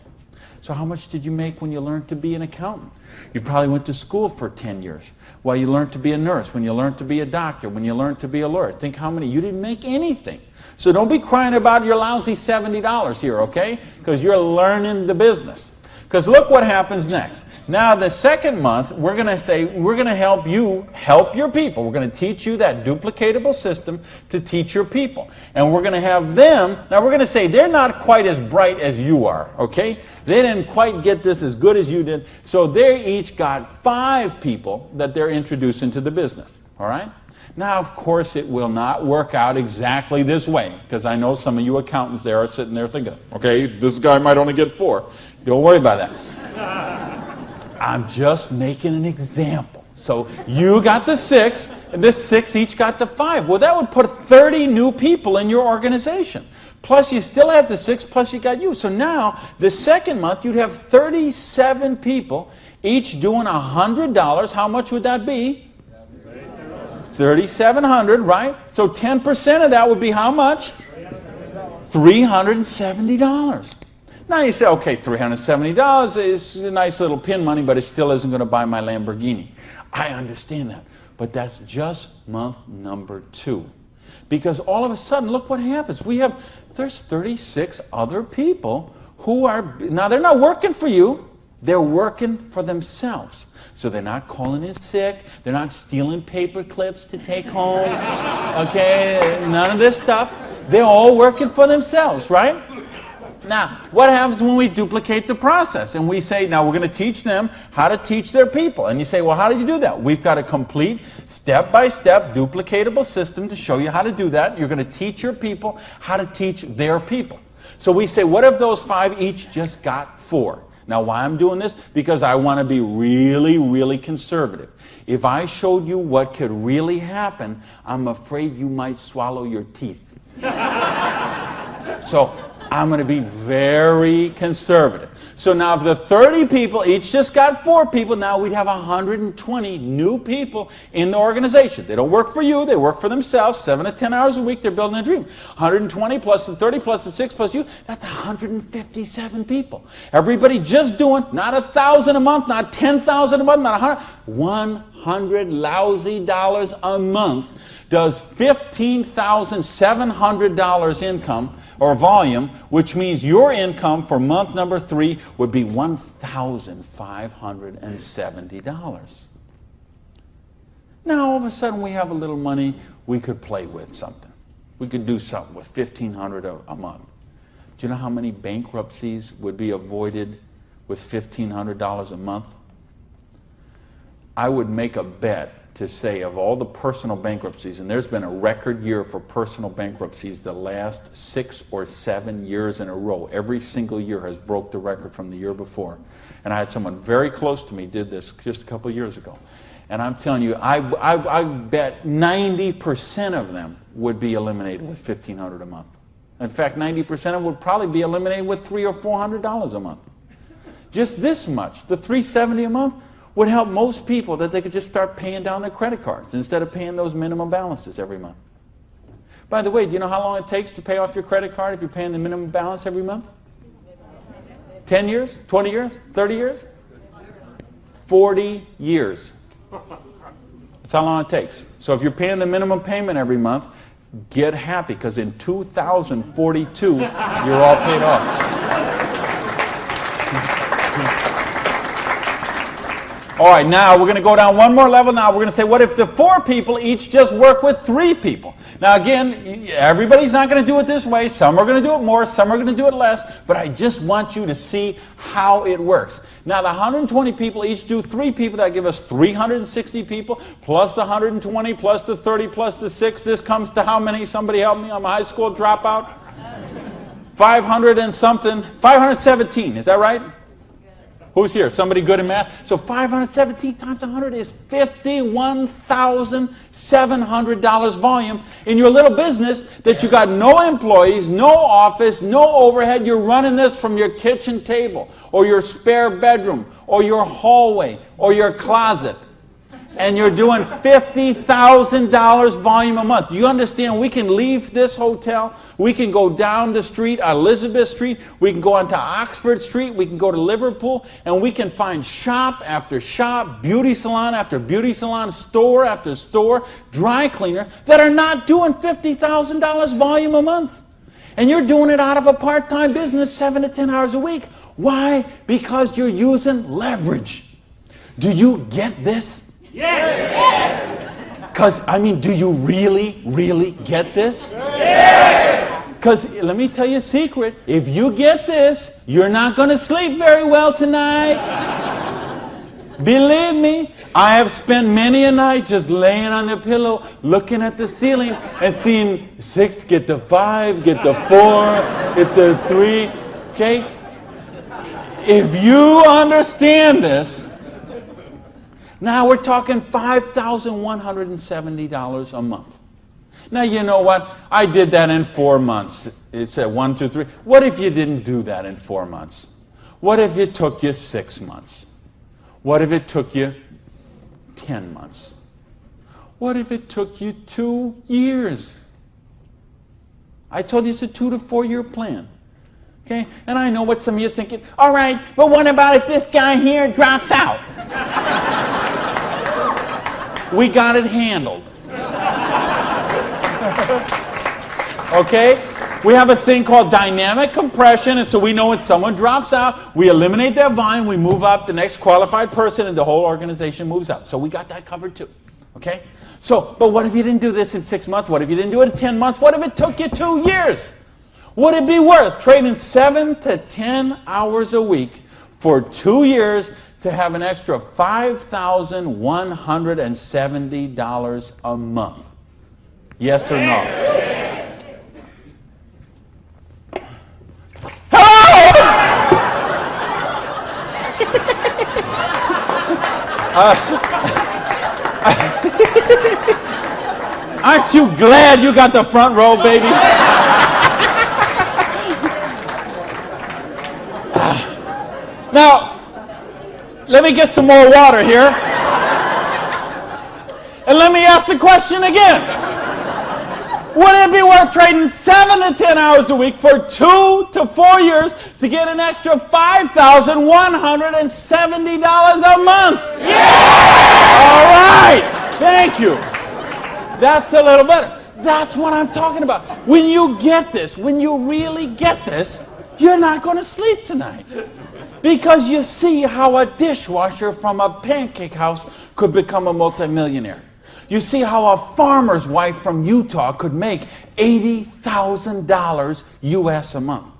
So how much did you make when you learned to be an accountant? You probably went to school for 10 years. Well, you learned to be a nurse, when you learned to be a doctor, when you learned to be a lawyer. Think how many. You didn't make anything. So don't be crying about your lousy $70 here, okay? Because you're learning the business. Because look what happens next. Now, the second month, we're going to say, we're going to help you help your people. We're going to teach you that duplicatable system to teach your people. And we're going to have them, now we're going to say they're not quite as bright as you are, okay? They didn't quite get this as good as you did. So they each got 5 people that they're introducing to the business, all right? Now, of course, it will not work out exactly this way, because I know some of you accountants there are sitting there thinking, okay, this guy might only get 4. Don't worry about that. I'm just making an example. So you got the 6, and this 6 each got the 5. Well, that would put 30 new people in your organization. Plus, you still have the 6, plus you got you. So now, the second month, you'd have 37 people, each doing $100. How much would that be? $3,700, right? So 10% of that would be how much? $370. Now you say, okay, $370 is a nice little pin money, but it still isn't going to buy my Lamborghini. I understand that. But that's just month number 2. Because all of a sudden, look what happens. There's 36 other people who are, now they're not working for you, they're working for themselves. So they're not calling in sick, they're not stealing paper clips to take home, okay, none of this stuff. They're all working for themselves, right? Now, what happens when we duplicate the process and we say, now we're going to teach them how to teach their people? And you say, well, how do you do that? We've got a complete step-by-step duplicatable system to show you how to do that. You're going to teach your people how to teach their people. So we say, what if those 5 each just got 4? Now, why I'm doing this? Because I want to be really, really conservative. If I showed you what could really happen, I'm afraid you might swallow your teeth. So I'm going to be very conservative. So now if the 30 people each just got 4 people, now we'd have 120 new people in the organization. They don't work for you, they work for themselves. 7 to 10 hours a week, they're building a dream. 120 plus the 30 plus the 6 plus you, that's 157 people. Everybody just doing not $1,000 a month, not $10,000 a month, not $100 lousy dollars a month does $15,700 income or volume, which means your income for month number 3 would be $1,570. Now all of a sudden we have a little money, we could play with something. We could do something with $1,500 a month. Do you know how many bankruptcies would be avoided with $1,500 a month? I would make a bet to say of all the personal bankruptcies, and there's been a record year for personal bankruptcies the last 6 or 7 years in a row. Every single year has broke the record from the year before. And I had someone very close to me did this just a couple of years ago. And I'm telling you, I bet 90% of them would be eliminated with $1,500 a month. In fact, 90% of them would probably be eliminated with $300 or $400 a month. Just this much, the $370 a month, would help most people that they could just start paying down their credit cards instead of paying those minimum balances every month. By the way, do you know how long it takes to pay off your credit card if you're paying the minimum balance every month? 10 years? 20 years? 30 years? 40 years. That's how long it takes. So if you're paying the minimum payment every month, get happy, because in 2042, you're all paid off. All right, now we're going to go down one more level. Now we're going to say, what if the 4 people each just work with 3 people? Now again, everybody's not going to do it this way. Some are going to do it more, some are going to do it less, but I just want you to see how it works. Now the 120 people each do 3 people. That give us 360 people, plus the 120, plus the 30, plus the 6. This comes to how many? Somebody help me. I'm a high school dropout. 500 and something. 517, is that right? Who's here? Somebody good in math? So 517 times 100 is $51,700 volume in your little business that you got no employees, no office, no overhead. You're running this from your kitchen table or your spare bedroom or your hallway or your closet. and you're doing $50,000 volume a month. Do you understand? We can leave this hotel. We can go down the street, Elizabeth Street. We can go onto Oxford Street. We can go to Liverpool, and we can find shop after shop, beauty salon after beauty salon, store after store, dry cleaner that are not doing $50,000 volume a month. And you're doing it out of a part-time business, 7 to 10 hours a week. Why? Because you're using leverage. Do you get this? Yes! Because, I mean, do you really, really get this? Yes! Because, let me tell you a secret. If you get this, you're not going to sleep very well tonight. Believe me, I have spent many a night just laying on the pillow, looking at the ceiling, and seeing 6 get the 5, get the 4, get the 3, okay? If you understand this, now we're talking $5,170 a month. Now, you know what? I did that in 4 months. It said 1, 2, 3. What if you didn't do that in 4 months? What if it took you 6 months? What if it took you 10 months? What if it took you 2 years? I told you it's a 2 to 4 year plan. Okay? And I know what some of you are thinking. All right, but what about if this guy here drops out? We got it handled. Okay? We have a thing called dynamic compression, and so we know when someone drops out, we eliminate that volume, we move up the next qualified person, and the whole organization moves up. So we got that covered too. Okay? So, but what if you didn't do this in 6 months? What if you didn't do it in 10 months? What if it took you 2 years? Would it be worth trading 7 to 10 hours a week for 2 years to have an extra $5,170 a month? Yes or no? Hello! Aren't you glad you got the front row, baby? Now, let me get some more water here. And let me ask the question again. Would it be worth trading 7 to 10 hours a week for 2 to 4 years to get an extra $5,170 a month? Yeah! All right. Thank you. That's a little better. That's what I'm talking about. When you get this, when you really get this, you're not going to sleep tonight. Because you see how a dishwasher from a pancake house could become a multimillionaire. You see how a farmer's wife from Utah could make $80,000 US a month.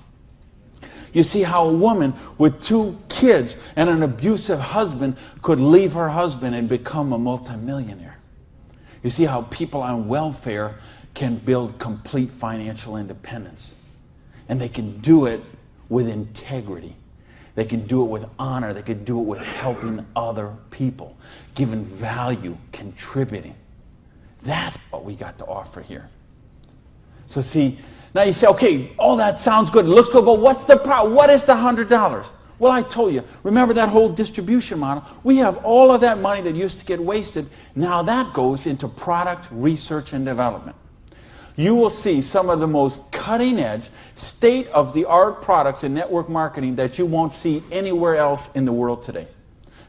You see how a woman with 2 kids and an abusive husband could leave her husband and become a multimillionaire. You see how people on welfare can build complete financial independence. And they can do it with integrity. They can do it with honor. They can do it with helping other people, giving value, contributing. That's what we got to offer here. So see, now you say, okay, all that sounds good, it looks good, but what's the problem? What is the $100? Well, I told you, remember that whole distribution model? We have all of that money that used to get wasted. Now that goes into product research and development. You will see some of the most cutting-edge, state-of-the-art products in network marketing that you won't see anywhere else in the world today.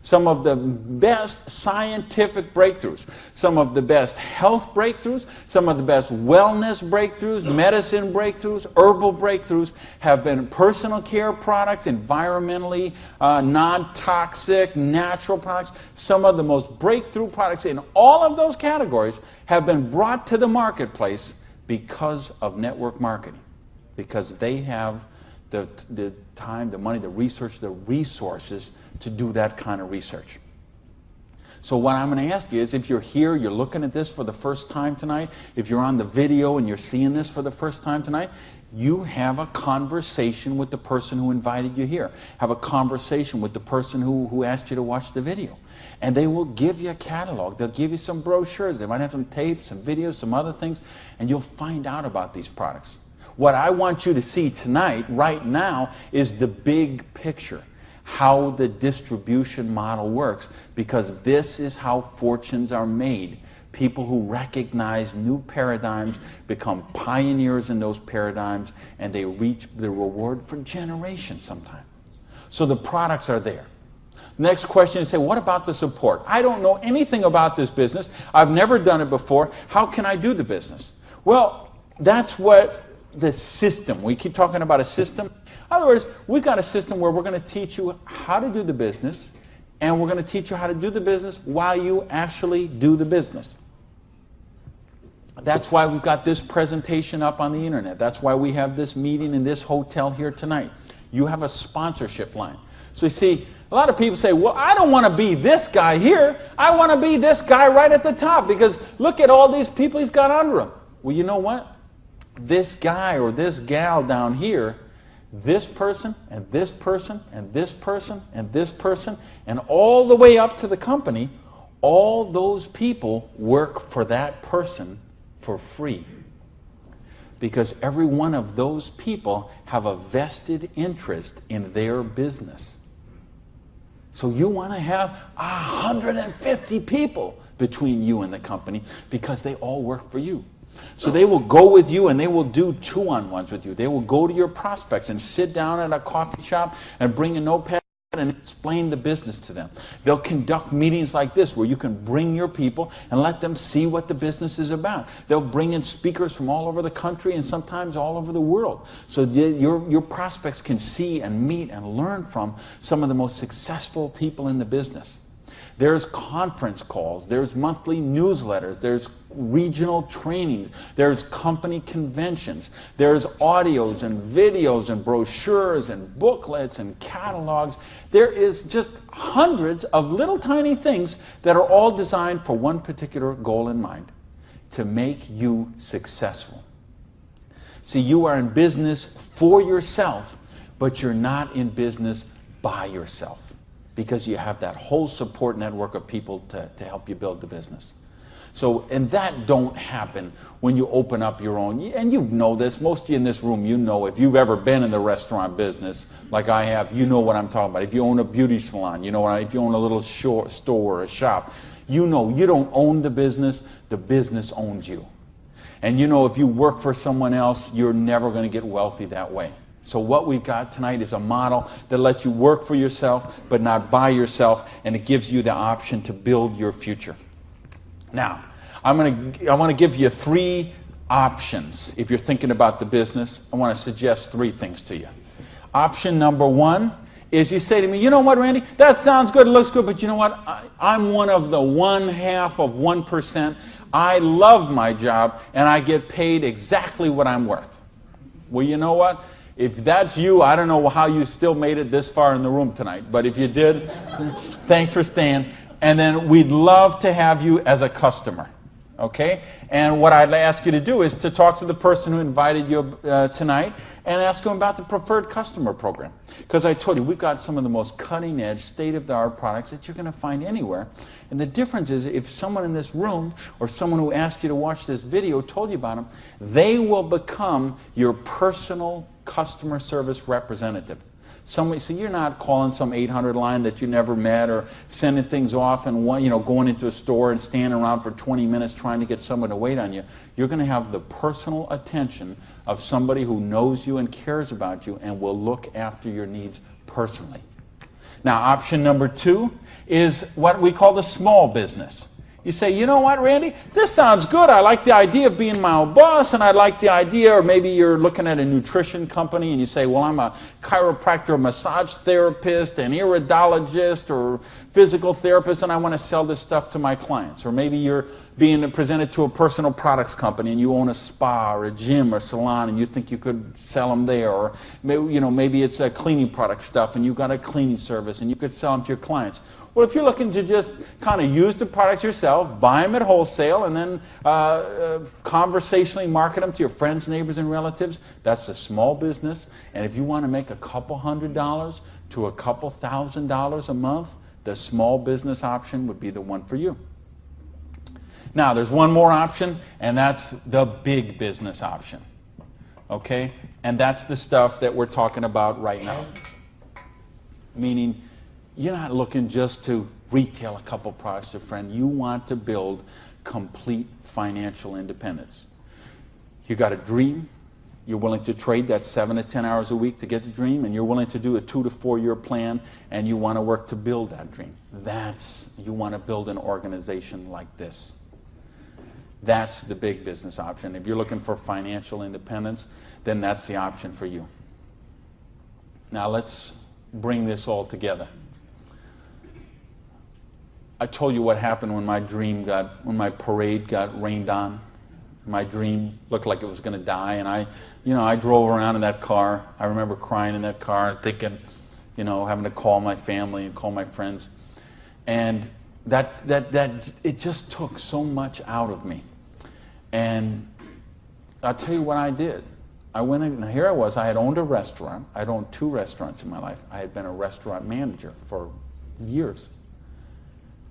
Some of the best scientific breakthroughs, some of the best health breakthroughs, some of the best wellness breakthroughs, medicine breakthroughs, herbal breakthroughs have been personal care products, environmentally non-toxic, natural products. Some of the most breakthrough products in all of those categories have been brought to the marketplace because of network marketing, because they have the time, the money, the research, the resources to do that kind of research. So what I'm going to ask you is, if you're here, you're looking at this for the first time tonight, if you're on the video and you're seeing this for the first time tonight, you have a conversation with the person who invited you here. Have a conversation with the person who asked you to watch the video. And they will give you a catalog. They'll give you some brochures. They might have some tapes, some videos, some other things, and you'll find out about these products. What I want you to see tonight, right now, is the big picture. how the distribution model works, because this is how fortunes are made. People who recognize new paradigms become pioneers in those paradigms, and they reach the reward for generations sometimes. So the products are there. Next question is, say, what about the support? I don't know anything about this business. I've never done it before. How can I do the business? Well, that's what the system, we keep talking about a system. In other words, we've got a system where we're going to teach you how to do the business, and we're going to teach you how to do the business while you actually do the business. That's why we've got this presentation up on the internet. That's why we have this meeting in this hotel here tonight. You have a sponsorship line. So you see, a lot of people say, well, I don't want to be this guy here. I want to be this guy right at the top, because look at all these people he's got under him. Well, you know what? This guy or this gal down here, this person and this person and this person and this person, and all the way up to the company, all those people work for that person for free. Because every one of those people have a vested interest in their business. So you want to have 150 people between you and the company, because they all work for you. So they will go with you and they will do two-on-ones with you. They will go to your prospects and sit down at a coffee shop and bring a notepad and explain the business to them. They'll conduct meetings like this where you can bring your people and let them see what the business is about. They'll bring in speakers from all over the country and sometimes all over the world. So your prospects can see and meet and learn from some of the most successful people in the business. There's conference calls, there's monthly newsletters, there's regional trainings, there's company conventions, there's audios and videos and brochures and booklets and catalogs. There is just hundreds of little tiny things that are all designed for one particular goal in mind: to make you successful. See, you are in business for yourself, but you're not in business by yourself, because you have that whole support network of people to help you build the business. So, and that don't happen when you open up your own, and you know this, most of you in this room, you know, if you've ever been in the restaurant business, like I have, you know what I'm talking about. If you own a beauty salon, you know if you own a little store or a shop, you know you don't own the business owns you. And you know, if you work for someone else, you're never going to get wealthy that way. So what we've got tonight is a model that lets you work for yourself, but not by yourself, and it gives you the option to build your future. Now, I want to give you 3 options. If you're thinking about the business, I want to suggest 3 things to you. Option number 1 is you say to me, you know what, Randy, that sounds good, it looks good, but you know what, I'm one of the 1/1%. I love my job, and I get paid exactly what I'm worth. Well, you know what? If that's you, I don't know how you still made it this far in the room tonight, but if you did, thanks for staying. And then we'd love to have you as a customer, okay? And what I'd ask you to do is to talk to the person who invited you tonight and ask them about the preferred customer program. Because I told you, we've got some of the most cutting-edge, state-of-the-art products that you're going to find anywhere. And the difference is, if someone in this room or someone who asked you to watch this video told you about them, they will become your personal customer service representative. So you're not calling some 800 line that you never met, or sending things off and going into a store and standing around for 20 minutes trying to get someone to wait on you. You're going to have the personal attention of somebody who knows you and cares about you and will look after your needs personally. Now, option number 2 is what we call the small business. You say, you know what, Randy, this sounds good. I like the idea of being my own boss, and I like the idea, or maybe you're looking at a nutrition company and you say, well, I'm a chiropractor, a massage therapist, an iridologist, or physical therapist, and I want to sell this stuff to my clients. Or maybe you're being presented to a personal products company and you own a spa or a gym or salon and you think you could sell them there. Or maybe it's a cleaning product stuff and you've got a cleaning service and you could sell them to your clients. Well, if you're looking to just kind of use the products yourself, buy them at wholesale, and then conversationally market them to your friends, neighbors, and relatives, that's a small business. And if you want to make a couple $100 to a couple $1,000 a month, the small business option would be the one for you. Now, there's one more option, and that's the big business option. Okay? And that's the stuff that we're talking about right now. meaning you're not looking just to retail a couple products to a friend. You want to build complete financial independence. You got a dream. You're willing to trade that 7 to 10 hours a week to get the dream, and you're willing to do a 2 to 4 year plan, and you want to work to build that dream. You want to build an organization like this. That's the big business option. If you're looking for financial independence, then that's the option for you. Now let's bring this all together. I told you what happened when when my parade got rained on. My dream looked like it was going to die, and I drove around in that car. I remember crying in that car, thinking, having to call my family and call my friends, and it just took so much out of me. And I'll tell you what I did. I went in, and here I was. I had owned a restaurant. I'd owned 2 restaurants in my life. I had been a restaurant manager for years.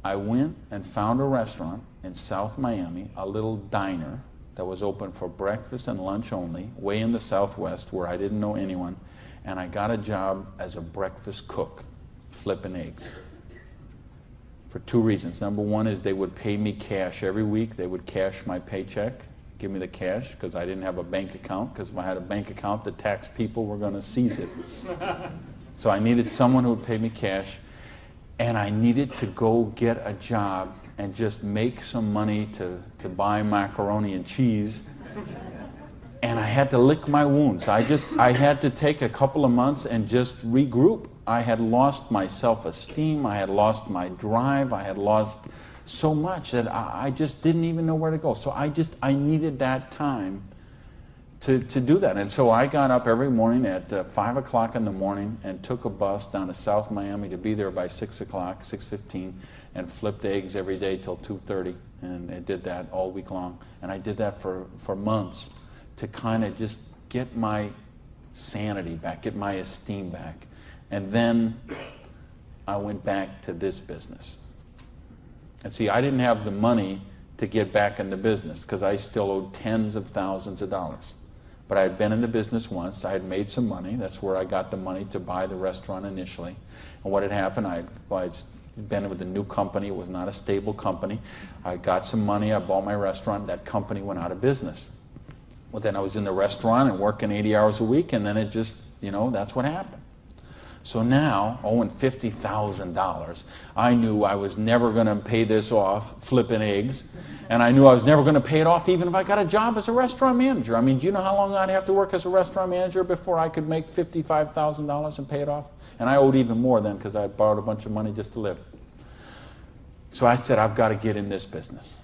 I went and found a restaurant in South Miami, a little diner that was open for breakfast and lunch only, way in the Southwest where I didn't know anyone, and I got a job as a breakfast cook, flipping eggs. For 2 reasons. Number one is they would pay me cash every week. They would cash my paycheck, give me the cash, because I didn't have a bank account, because if I had a bank account, the tax people were going to seize it. So I needed someone who would pay me cash. And I needed to go get a job and just make some money to buy macaroni and cheese. And I had to lick my wounds. I had to take a couple of months and just regroup. I had lost my self-esteem. I had lost my drive. I had lost so much that I just didn't even know where to go. So I needed that time to do that. And so I got up every morning at 5 o'clock in the morning and took a bus down to South Miami to be there by 6 o'clock, 6:15, and flipped eggs every day till 2:30. And I did that all week long. And I did that for months to kind of just get my sanity back, get my esteem back. And then I went back to this business. And see, I didn't have the money to get back in the business because I still owed tens of thousands of dollars. But I had been in the business once. I had made some money. That's where I got the money to buy the restaurant initially. And what had happened, I'd been with a new company. It was not a stable company. I got some money. I bought my restaurant. That company went out of business. Well, then I was in the restaurant and working 80 hours a week, and then it just, that's what happened. So now, owing $50,000, I knew I was never going to pay this off flipping eggs. And I knew I was never going to pay it off even if I got a job as a restaurant manager. I mean, do you know how long I'd have to work as a restaurant manager before I could make $55,000 and pay it off? And I owed even more then because I had borrowed a bunch of money just to live. So I said, I've got to get in this business.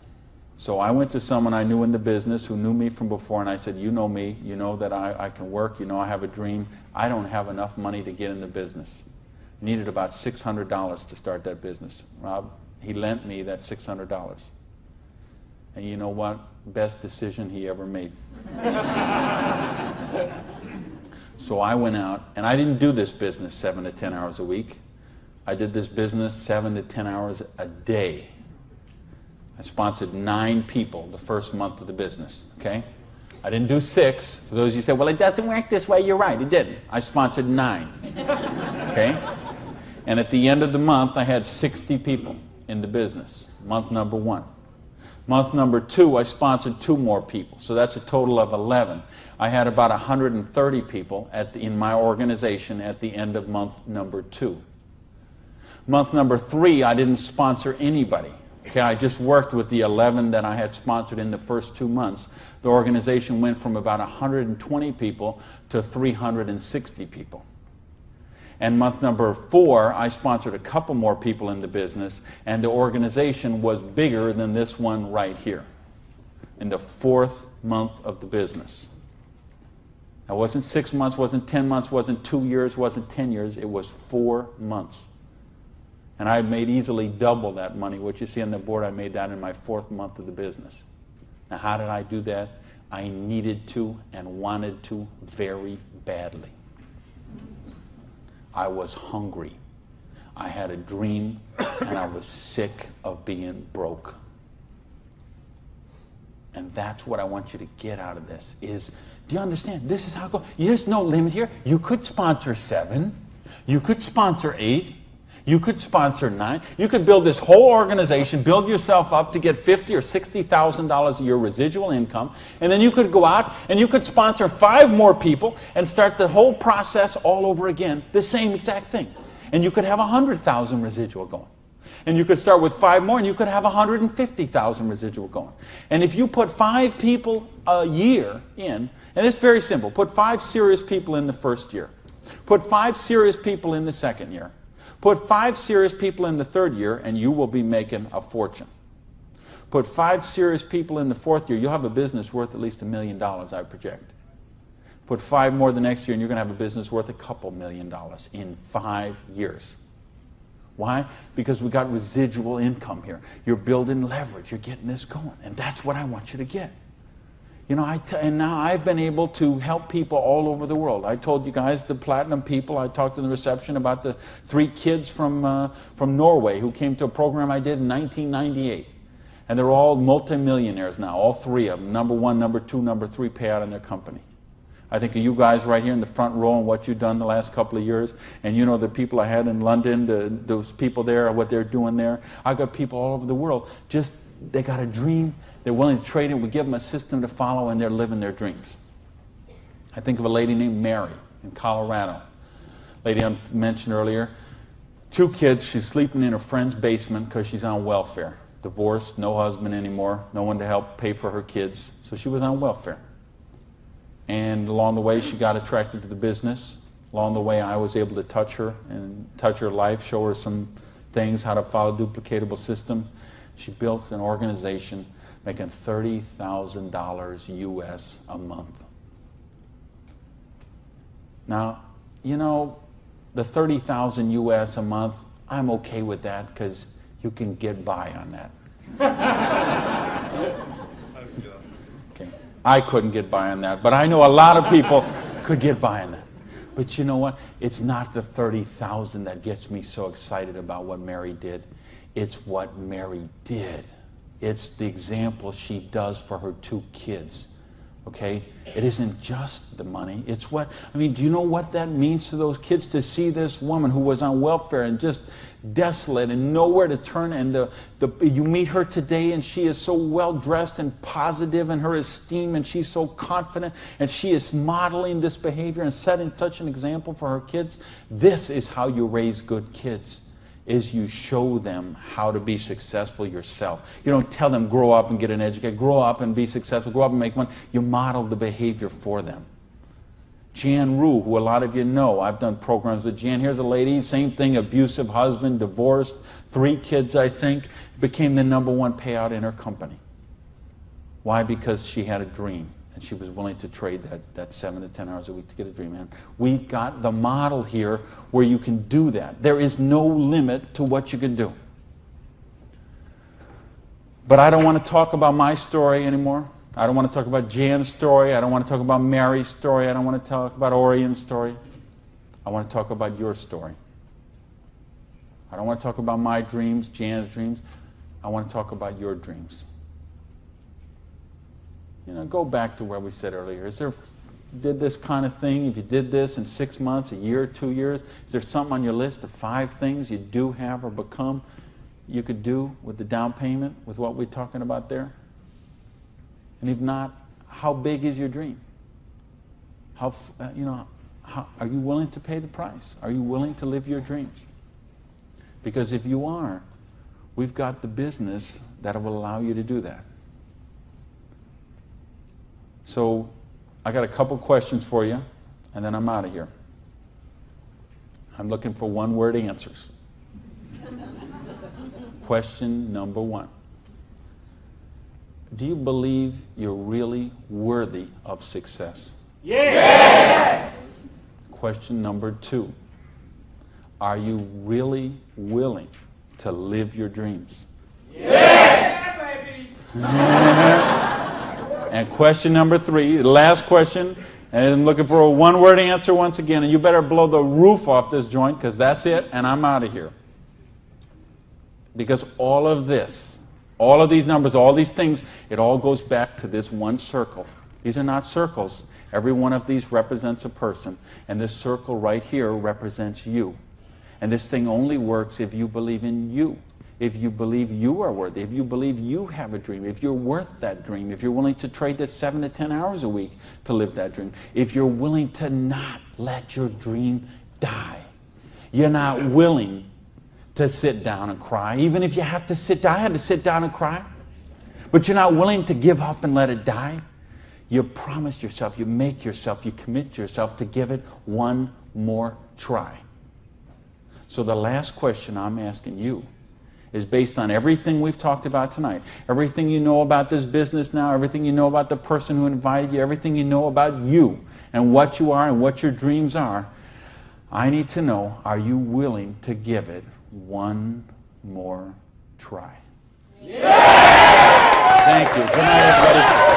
So I went to someone I knew in the business who knew me from before, and I said, you know me, you know that I can work, you know I have a dream. I don't have enough money to get in the business. Needed about $600 to start that business. Rob, he lent me that $600. And you know what? Best decision he ever made. So I went out, and I didn't do this business 7 to 10 hours a week. I did this business 7 to 10 hours a day. I sponsored 9 people the first month of the business, okay? I didn't do 6. For those of you who said, well, it doesn't work this way, you're right, it didn't. I sponsored 9, okay? And at the end of the month, I had 60 people in the business, month number 1. Month number 2, I sponsored 2 more people, so that's a total of 11. I had about 130 people in my organization at the end of month number 2. Month number 3, I didn't sponsor anybody. Okay, I just worked with the 11 that I had sponsored in the first 2 months. The organization went from about 120 people to 360 people. And month number 4, I sponsored a couple more people in the business, and the organization was bigger than this one right here in the 4th month of the business. Now, it wasn't 6 months, wasn't 10 months, wasn't 2 years, wasn't 10 years. It was 4 months. And I made easily double that money. What you see on the board, I made that in my 4th month of the business. Now, how did I do that? I needed to and wanted to very badly. I was hungry. I had a dream, and I was sick of being broke. And that's what I want you to get out of this is, do you understand? This is how it goes. There's no limit here. You could sponsor 7. You could sponsor 8. You could sponsor 9. You could build this whole organization, build yourself up to get $50,000 or $60,000 a year residual income, and then you could go out and you could sponsor 5 more people and start the whole process all over again, the same exact thing. And you could have 100,000 residual going. And you could start with 5 more and you could have 150,000 residual going. And if you put 5 people a year in, and it's very simple, put 5 serious people in the first year, put 5 serious people in the second year, put 5 serious people in the third year, and you will be making a fortune. Put 5 serious people in the fourth year, you'll have a business worth at least $1 million, I project. Put 5 more the next year, and you're going to have a business worth a couple $1 million in 5 years. Why? Because we got residual income here. You're building leverage. You're getting this going. And that's what I want you to get. You know, and now I've been able to help people all over the world. I told you guys, the platinum people, I talked in the reception about the 3 kids from Norway who came to a program I did in 1998. And they're all multimillionaires now, all 3 of them. Number 1, number 2, number 3 payout in their company. I think of you guys right here in the front row and what you've done the last couple of years. And you know the people I had in London, those people there, what they're doing there. I've got people all over the world. Just, they got a dream. They're willing to trade it. We give them a system to follow, and they're living their dreams. I think of a lady named Mary in Colorado. Lady I mentioned earlier. 2 kids. She's sleeping in her friend's basement because she's on welfare. Divorced, no husband anymore, no one to help pay for her kids. So she was on welfare. And along the way, she got attracted to the business. Along the way, I was able to touch her and touch her life, show her some things, how to follow a duplicatable system. She built an organization making $30,000 US a month. Now, you know, the $30,000 US a month, I'm okay with that because you can get by on that. Okay. I couldn't get by on that, but I know a lot of people could get by on that. But you know what? It's not the $30,000 that gets me so excited about what Mary did. It's what Mary did. It's the example she does for her 2 kids, okay? It isn't just the money. It's what, I mean, do you know what that means to those kids to see this woman who was on welfare and just desolate and nowhere to turn, and you meet her today and she is so well dressed and positive in her esteem and she's so confident and she is modeling this behavior and setting such an example for her kids. This is how you raise good kids. Is you show them how to be successful yourself. You don't tell them grow up and get an education, grow up and be successful, grow up and make money. You model the behavior for them. Jan Rue, who a lot of you know, I've done programs with Jan. Here's a lady, same thing, abusive husband, divorced, 3 kids I think, became the #1 payout in her company. Why? Because she had a dream. And she was willing to trade that 7 to 10 hours a week to get a dream. And we've got the model here where you can do that. There is no limit to what you can do. But I don't want to talk about my story anymore. I don't want to talk about Jan's story. I don't want to talk about Mary's story. I don't want to talk about Orion's story. I want to talk about your story. I don't want to talk about my dreams, Jan's dreams. I want to talk about your dreams. You know, go back to where we said earlier. Is there, did this kind of thing, if you did this in 6 months, a year, 2 years, is there something on your list of 5 things you do have or become you could do with the down payment, with what we're talking about there? And if not, how big is your dream? How, are you willing to pay the price? Are you willing to live your dreams? Because if you are, we've got the business that will allow you to do that. So I got a couple questions for you, and then I'm out of here. I'm looking for 1-word answers. Question number 1. Do you believe you're really worthy of success? Yes! Question number 2. Are you really willing to live your dreams? Yes! Baby! And question number 3, the last question, and I'm looking for a 1-word answer once again, and you better blow the roof off this joint because that's it, and I'm out of here. Because all of this, all of these numbers, all these things, it all goes back to this one circle. These are not circles. Every one of these represents a person, and this circle right here represents you. And this thing only works if you believe in you. If you believe you are worthy, if you believe you have a dream, if you're worth that dream, if you're willing to trade the 7 to 10 hours a week to live that dream, if you're willing to not let your dream die. You're not willing to sit down and cry, even if you have to sit down. I had to sit down and cry. But you're not willing to give up and let it die. You promise yourself, you make yourself, you commit yourself to give it one more try. So the last question I'm asking you is based on everything we've talked about tonight, everything you know about this business now, everything you know about the person who invited you, everything you know about you and what you are and what your dreams are. I need to know, are you willing to give it one more try? Yeah! Thank you. Good night, everybody.